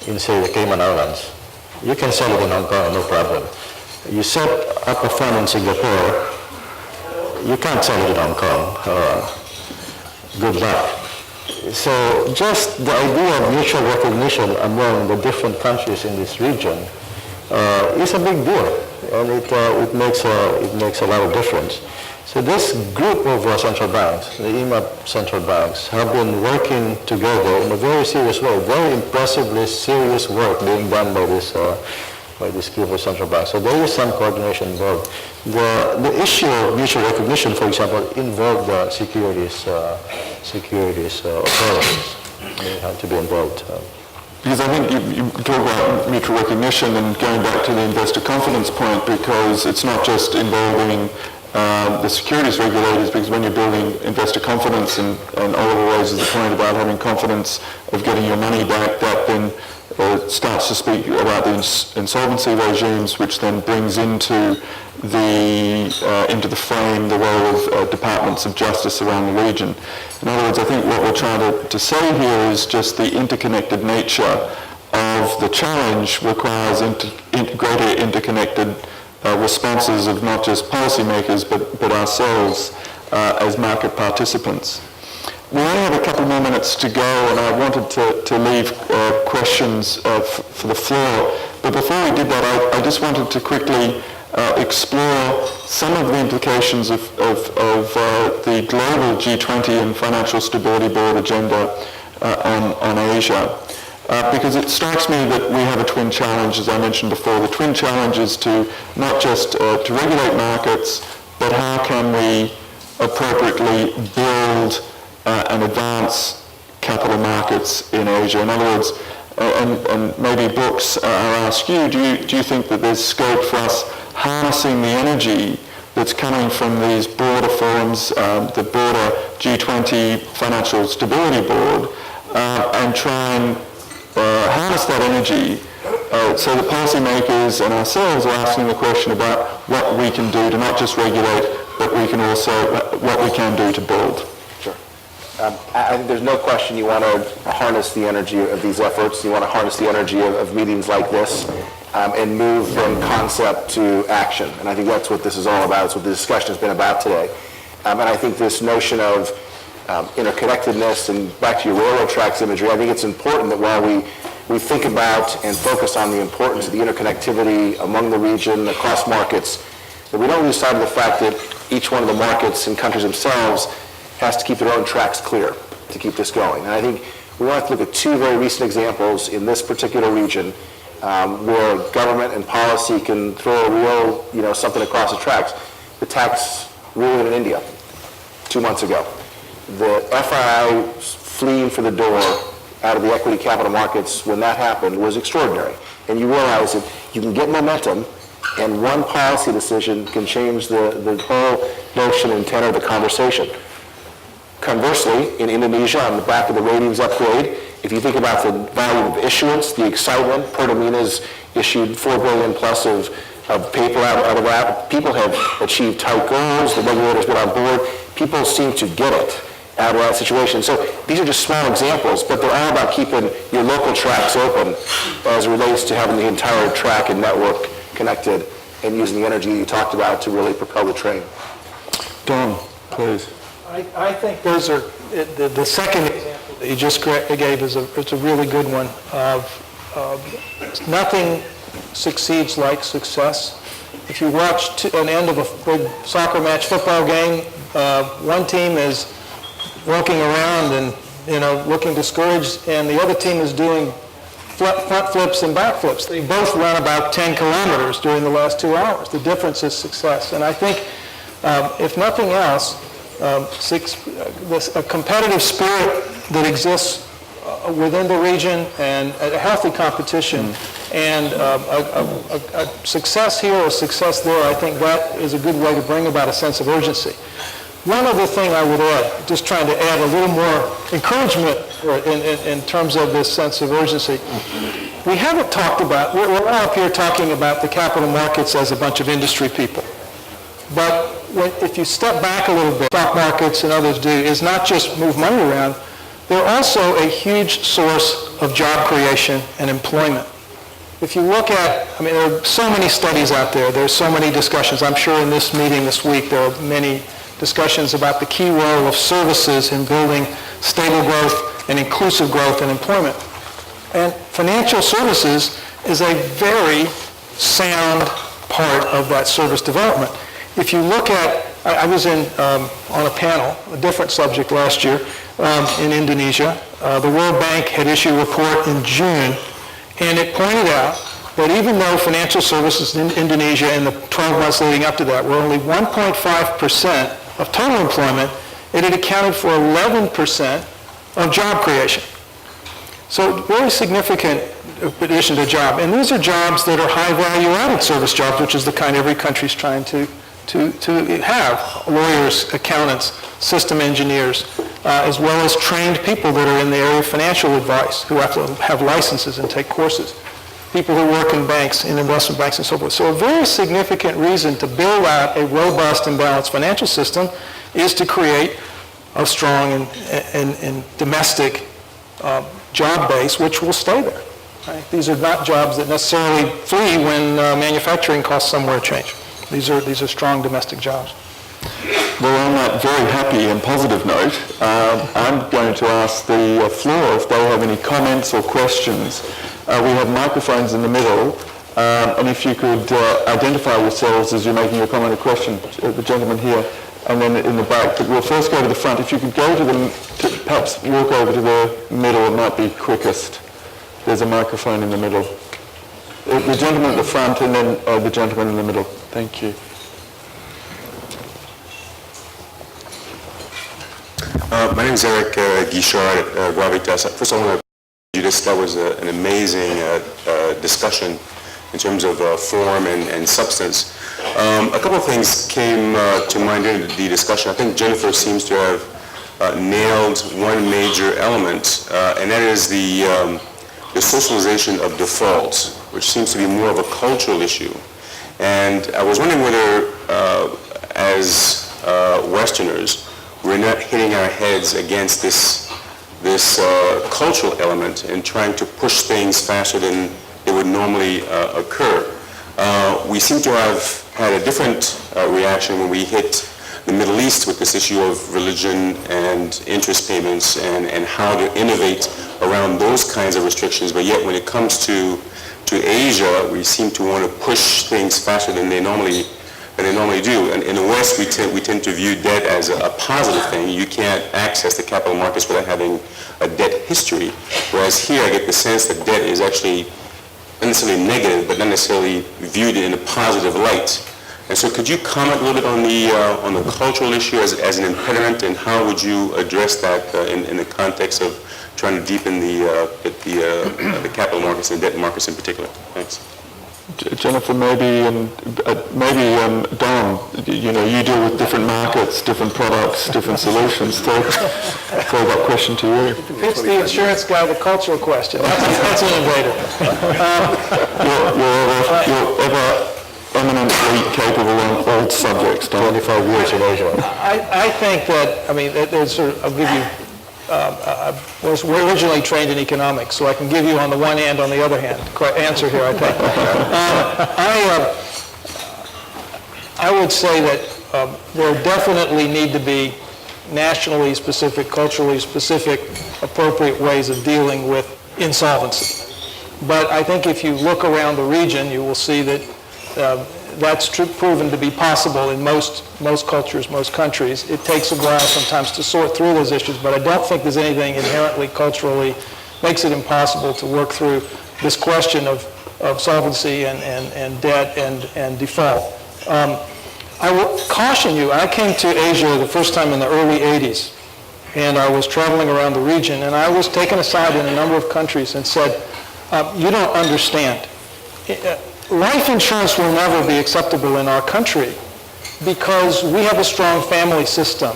in, say, the Cayman Islands, you can sell it in Hong Kong, no problem. You set up a fund in Singapore, you can't sell it in Hong Kong. Good luck. So just the idea of mutual recognition among the different countries in this region is a big deal, and it makes a lot of difference. So this group of central banks, the EMAP central banks, have been working together in a very serious way, very impressively serious work being done by this group of central banks. So there is some coordination involved. The issue of mutual recognition, for example, involved the securities authorities. They have to be involved.
Because I think you talk about mutual recognition and going back to the investor confidence point, because it's not just involving the securities regulators, because when you're building investor confidence, and Oliver raises the point about having confidence of getting your money back, that then starts to speak about the insolvency regimes, which then brings into the frame the role of departments of justice around the region. In other words, I think what we're trying to say here is just the interconnected nature of the challenge requires greater interconnected responses of not just policymakers but ourselves as market participants. We only have a couple more minutes to go, and I wanted to leave questions for the floor. But before we did that, I just wanted to quickly explore some of the implications of the global G20 and Financial Stability Board agenda on Asia. Because it strikes me that we have a twin challenge, as I mentioned before. The twin challenge is to not just to regulate markets, but how can we appropriately build and advance capital markets in Asia. In other words, and maybe Brooks, I'll ask you, do you think that there's scope for us harnessing the energy that's coming from these broader forums, the broader G20 Financial Stability Board, and try and harness that energy so the policymakers and ourselves are asking the question about what we can do to not just regulate, but we can also, what we can do to build.
I think there's no question you want to harness the energy of these efforts. You want to harness the energy of meetings like this and move from concept to action. And I think that's what this is all about. It's what the discussion has been about today. And I think this notion of interconnectedness, and back to your railroad tracks imagery, I think it's important that while we think about and focus on the importance of the interconnectivity among the region, across markets, that we don't lose sight of the fact that each one of the markets and countries themselves has to keep their own tracks clear to keep this going. And I think we want to look at two very recent examples in this particular region where government and policy can throw a real, something across the tracks. The tax ruling in India 2 months ago. The FII fleeing for the door out of the equity capital markets when that happened was extraordinary. And you realize that you can get momentum, and one policy decision can change the whole notion and tenor of the conversation. Conversely, in Indonesia, on the back of the ratings upgrade, if you think about the value of issuance, the excitement, Pertamina's issued $4 billion plus of paper out of that. People have achieved tight goals. The regulators been on board. People seem to get it out of that situation. So these are just small examples, but they're all about keeping your local tracks open as it relates to having the entire track and network connected and using the energy you talked about to really propel the train.
Don, please.
I think those are, the second example that you just gave is it's a really good one. Nothing succeeds like success. If you watch an end of a big soccer match, football game, one team is walking around and looking discouraged, and the other team is doing front flips and back flips. They both run about 10 kilometers during the last 2 hours. The difference is success. And I think, if nothing else, a competitive spirit that exists within the region and a healthy competition and a success here or success there, I think that is a good way to bring about a sense of urgency. One other thing I would add, just trying to add a little more encouragement in terms of this sense of urgency. We haven't talked about, we're all up here talking about the capital markets as a bunch of industry people. But if you step back a little bit, stock markets and others do, is not just move money around, they're also a huge source of job creation and employment. If you look at, there are so many studies out there, there's so many discussions. I'm sure in this meeting this week there are many discussions about the key role of services in building stable growth and inclusive growth and employment. And financial services is a very sound part of that service development. If you look at, I was on a panel, a different subject last year in Indonesia. The World Bank had issued a report in June, and it pointed out that even though financial services in Indonesia in the 12 months leading up to that were only 1.5% of total employment, it had accounted for 11% of job creation. So very significant addition to job. And these are jobs that are high value added service jobs, which is the kind every country's trying to have. Lawyers, accountants, system engineers, as well as trained people that are in the area of financial advice who have to have licenses and take courses. People who work in banks, in investment banks and so forth. So a very significant reason to build out a robust and balanced financial system is to create a strong and domestic job base which will stay there. Right? These are not jobs that necessarily flee when manufacturing costs somewhere change. These are strong domestic jobs.
Well, on that very happy and positive note, I'm going to ask the floor if they have any comments or questions. We have microphones in the middle, and if you could identify yourselves as you're making your comment or question, the gentleman here, and then in the back. But we'll first go to the front. If you could go perhaps walk over to the middle, it might be quickest. There's a microphone in the middle. The gentleman at the front, and then the gentleman in the middle. Thank you.
My name is Eric Guichard at Gravitas. First, I want to you this. That was an amazing discussion in terms of form and substance. A couple of things came to mind during the discussion. I think Jennifer seems to have nailed one major element, and that is the socialization of default, which seems to be more of a cultural issue. And I was wondering whether, as Westerners, we're not hitting our heads against this cultural element and trying to push things faster than they would normally occur. We seem to have had a different reaction when we hit the Middle East with this issue of religion and interest payments and how to innovate around those kinds of restrictions. But yet when it comes to Asia, we seem to want to push things faster than they normally do. And in the West, we tend to view debt as a positive thing. You can't access the capital markets without having a debt history. Whereas here, I get the sense that debt is actually not necessarily negative, but not necessarily viewed in a positive light. And so could you comment a little bit on the cultural issue as an impediment, and how would you address that in the context of trying to deepen the capital markets and debt markets in particular? Thanks.
Jennifer, maybe Don, you deal with different markets, different products, different solutions. So throw that question to you.
Pitch the insurance guy the cultural question. That's an innovator.
You're ever eminently capable on all subjects, Don.
25 years in Asia.
I think that, there's sort of, I'll give you, I was originally trained in economics, so I can give you on the one hand, on the other hand, answer here, I think. I would say that there definitely need to be nationally specific, culturally specific, appropriate ways of dealing with insolvency. But I think if you look around the region, you will see that that's proven to be possible in most cultures, most countries. It takes a while sometimes to sort through those issues, but I don't think there's anything inherently culturally makes it impossible to work through this question of solvency and debt and default. I will caution you, I came to Asia the first time in the early 80s, and I was traveling around the region, and I was taken aside in a number of countries and said, you don't understand. Life insurance will never be acceptable in our country because we have a strong family system,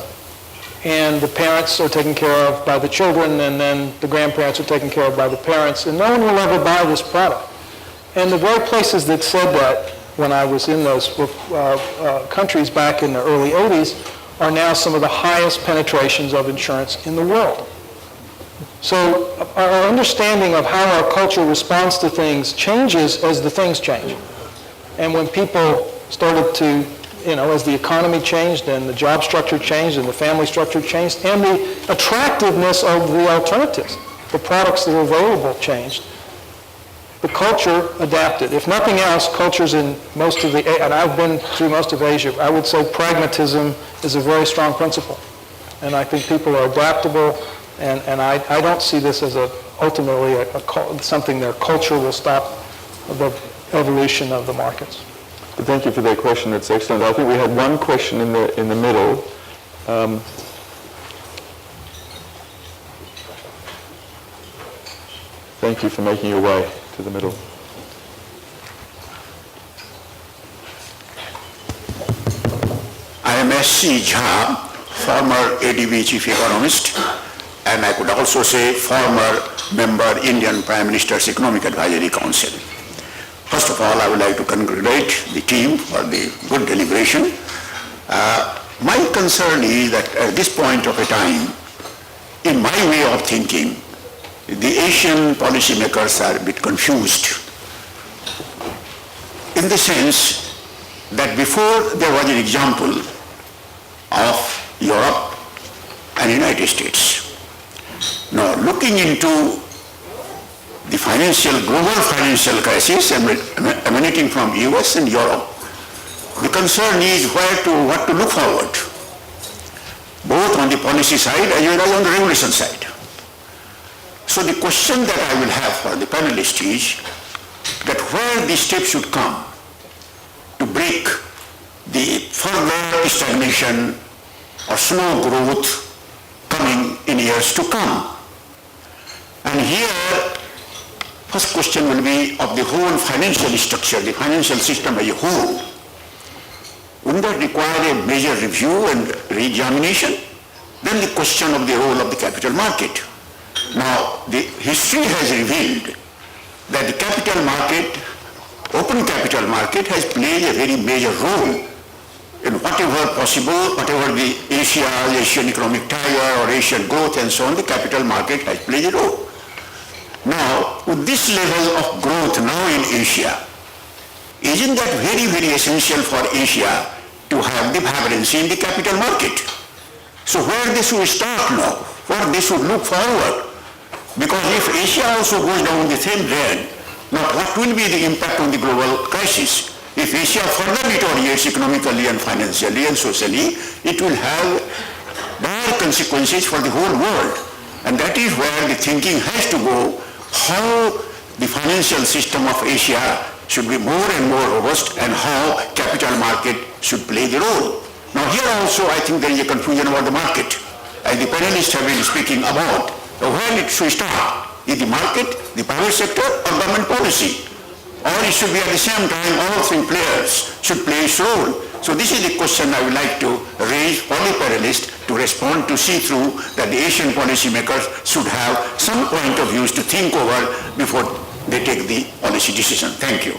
and the parents are taken care of by the children, and then the grandparents are taken care of by the parents, and no one will ever buy this product. And the very places that said that when I was in those countries back in the early 80s are now some of the highest penetrations of insurance in the world. So our understanding of how our culture responds to things changes as the things change. And when people started to, as the economy changed and the job structure changed and the family structure changed and the attractiveness of the alternatives, the products that are available changed, the culture adapted. If nothing else, cultures in most of the, and I've been through most of Asia, I would say pragmatism is a very strong principle. And I think people are adaptable. And I don't see this as ultimately something their culture will stop the evolution of the markets.
Thank you for that question. That's excellent. I think we had one question in the middle. Thank you for making your way to the middle.
I am S.C. Jha, former ADB chief economist, and I could also say former member Indian Prime Minister's Economic Advisory Council. First of all, I would like to congratulate the team for the good deliberation. My concern is that at this point of a time, in my way of thinking, the Asian policymakers are a bit confused in the sense that before there was an example of Europe and United States. Now, looking into the global financial crisis emanating from US and Europe, the concern is what to look forward, both on the policy side as well as on the regulation side. So the question that I will have for the panelists is that where the steps should come to break the further stagnation or slow growth coming in years to come. And here, first question will be of the whole financial structure, the financial system as a whole. Wouldn't that require a major review and re-examination? Then the question of the role of the capital market. Now, the history has revealed that the capital market, open capital market, has played a very major role in whatever possible, whatever the Asian economic tiger or Asian growth and so on, the capital market has played a role. Now, with this level of growth now in Asia, isn't that very, very essential for Asia to have the vibrancy in the capital market? So where they should start now, where they should look forward? Because if Asia also goes down the same drain, now what will be the impact on the global crisis? If Asia further deteriorates economically and financially and socially, it will have dire consequences for the whole world. And that is where the thinking has to go, how the financial system of Asia should be more and more robust and how capital market should play the role. Now here also I think there is a confusion about the market. As the panelists have been speaking about, where it should start, is the market, the private sector or government policy? or it should be at the same time all three players should play its role. So this is the question I would like to raise for the panelists to respond, to see through that the Asian policymakers should have some point of views to think over before they take the policy decision. Thank you.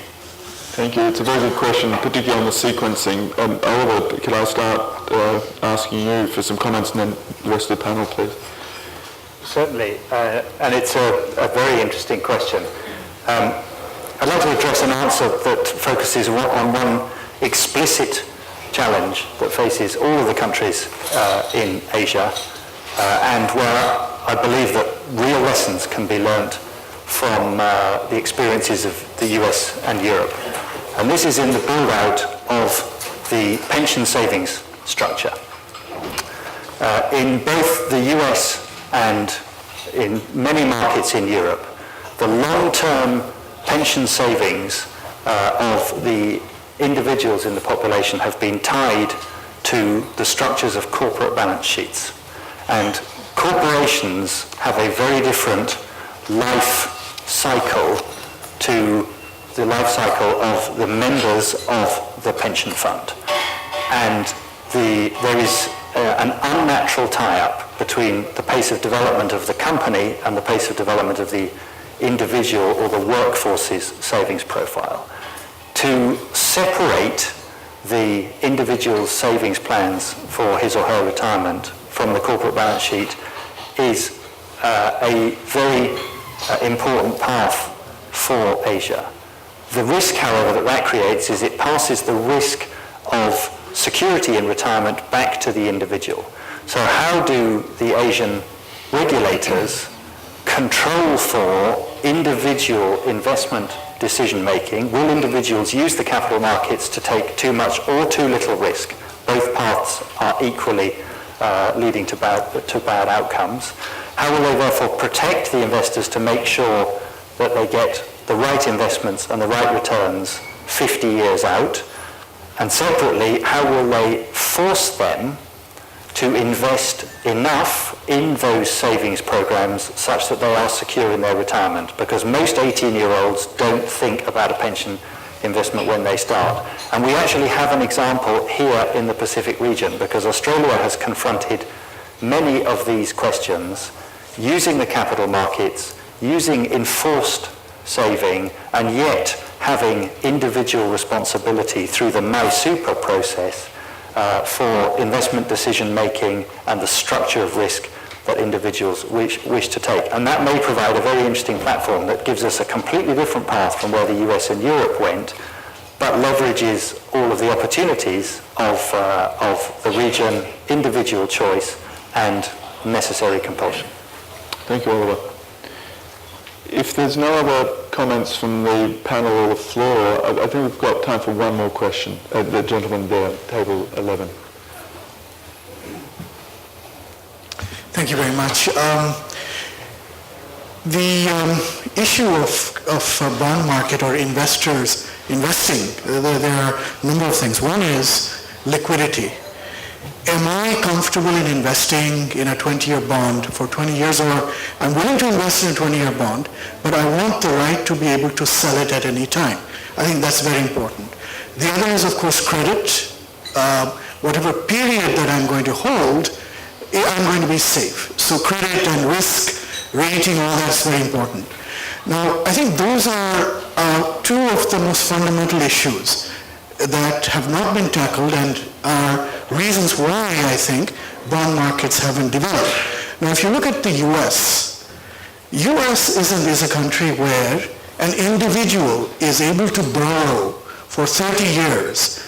Thank you. It's a very good question, particularly on the sequencing. Oliver, could I start asking you for some comments and then the rest of the panel, please?
Certainly, and it's a very interesting question. I'd like to address an answer that focuses on one explicit challenge that faces all of the countries in Asia, and where I believe that real lessons can be learnt from the experiences of the US and Europe. And this is in the build-out of the pension savings structure. In both the US and in many markets in Europe, the long-term pension savings of the individuals in the population have been tied to the structures of corporate balance sheets. And corporations have a very different life cycle to the life cycle of the members of the pension fund. And there is an unnatural tie-up between the pace of development of the company and the pace of development of the individual or the workforce's savings profile. To separate the individual's savings plans for his or her retirement from the corporate balance sheet is a very important path for Asia. The risk, however, that creates is it passes the risk of security in retirement back to the individual. So how do the Asian regulators control for individual investment decision-making? Will individuals use the capital markets to take too much or too little risk? Both paths are equally leading to bad outcomes. How will they therefore protect the investors to make sure that they get the right investments and the right returns 50 years out? And separately, how will they force them to invest enough in those savings programs such that they are secure in their retirement? Because most 18-year-olds don't think about a pension investment when they start. And we actually have an example here in the Pacific region, because Australia has confronted many of these questions using the capital markets, using enforced saving, and yet having individual responsibility through the MySuper process for investment decision making and the structure of risk that individuals wish to take. And that may provide a very interesting platform that gives us a completely different path from where the US and Europe went, but leverages all of the opportunities of the region, individual choice, and necessary compulsion.
Thank you, Oliver. If there's no other comments from the panel or the floor, I think we've got time for one more question. The gentleman there, table 11.
Thank you very much. The issue of bond market or investors investing, there are a number of things. One is liquidity. Am I comfortable in investing in a 20-year bond for 20 years, or I'm willing to invest in a 20-year bond, but I want the right to be able to sell it at any time? I think that's very important. The other is, of course, credit. Whatever period that I'm going to hold, I'm going to be safe. So credit and risk rating, all that's very important. Now, I think those are two of the most fundamental issues that have not been tackled and are reasons why I think bond markets haven't developed. Now, if you look at the US is a country where an individual is able to borrow for 30 years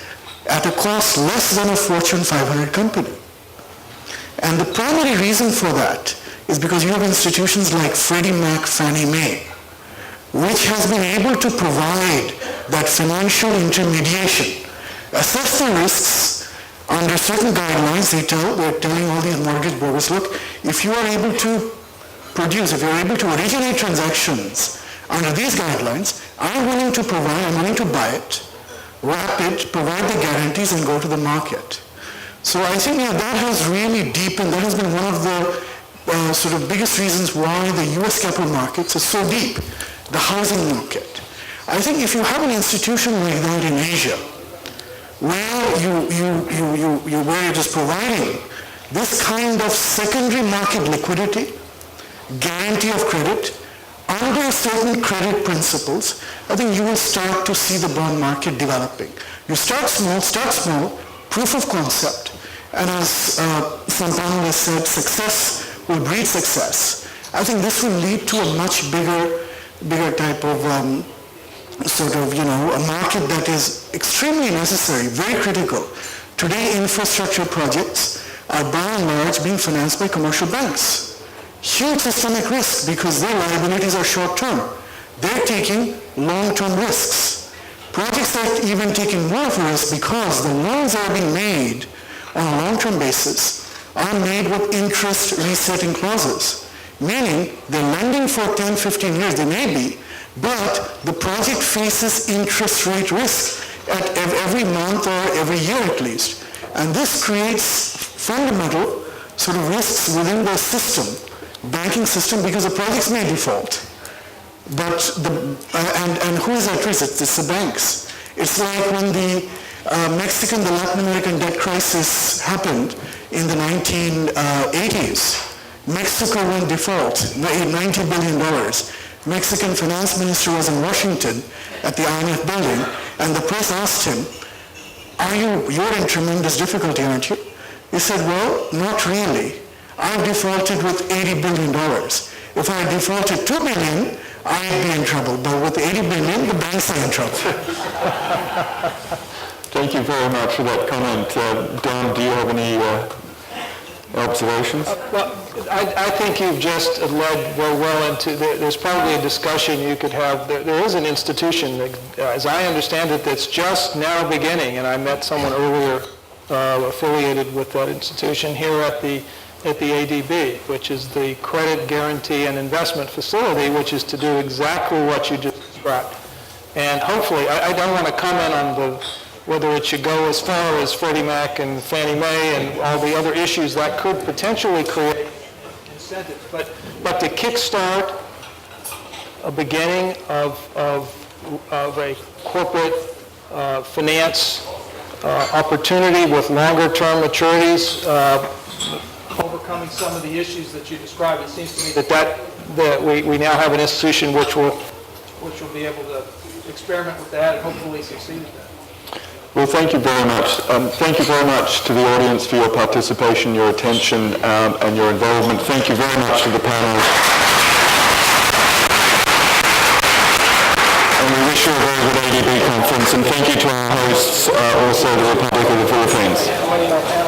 at a cost less than a Fortune 500 company. And the primary reason for that is because you have institutions like Freddie Mac, Fannie Mae, which has been able to provide that financial intermediation, assess the risks under certain guidelines. They're telling all these mortgage brokers, look, if you are able to produce, if you're able to originate transactions under these guidelines, I'm willing to provide, I'm willing to buy it, wrap it, provide the guarantees, and go to the market. So I think that has really deepened, that has been one of the sort of biggest reasons why the US capital markets are so deep. The housing market. I think if you have an institution like that in Asia, where where you're just providing this kind of secondary market liquidity, guarantee of credit, under certain credit principles, I think you will start to see the bond market developing. You start small, proof of concept, and as some panelists said, success will breed success. I think this will lead to a much bigger type of a market that is extremely necessary, very critical. Today, infrastructure projects are by and large being financed by commercial banks. Huge systemic risk because their liabilities are short-term. They're taking long-term risks. Projects are even taking more of a risk because the loans are being made on a long-term basis are made with interest resetting clauses, meaning they're lending for 10, 15 years, they may be, but the project faces interest rate risk at every month or every year at least. And this creates fundamental sort of risks within the system, banking system, because the projects may default. But and who is at risk? It's the banks. It's like when the the Latin American debt crisis happened in the 1980s. Mexico went default, $90 billion. Mexican finance minister was in Washington at the IMF building, and the press asked him, you're in tremendous difficulty, aren't you? He said, well, not really. I've defaulted with $80 billion. If I defaulted $2 billion, I'd be in trouble. But with $80 billion, the banks are in trouble.
Thank you very much for that comment. Don, do you have any observations?
Well, I think you've just led well into, there's probably a discussion you could have. There is an institution, as I understand it, that's just now beginning, and I met someone earlier affiliated with that institution here at the ADB, which is the Credit Guarantee and Investment Facility, which is to do exactly what you just described. And hopefully, I don't want to comment on whether it should go as far as Freddie Mac and Fannie Mae and all the other issues that could potentially create incentives. But to kickstart a beginning of a corporate finance opportunity with longer-term maturities, overcoming some of the issues that you described, it seems to me that we now have an institution which will be able to experiment with that and hopefully succeed at that.
Well, thank you very much. Thank you very much to the audience for your participation, your attention, and your involvement. Thank you very much to the panel. And we wish you a very good ADB conference, and thank you to our hosts, also the Republic of the Philippines.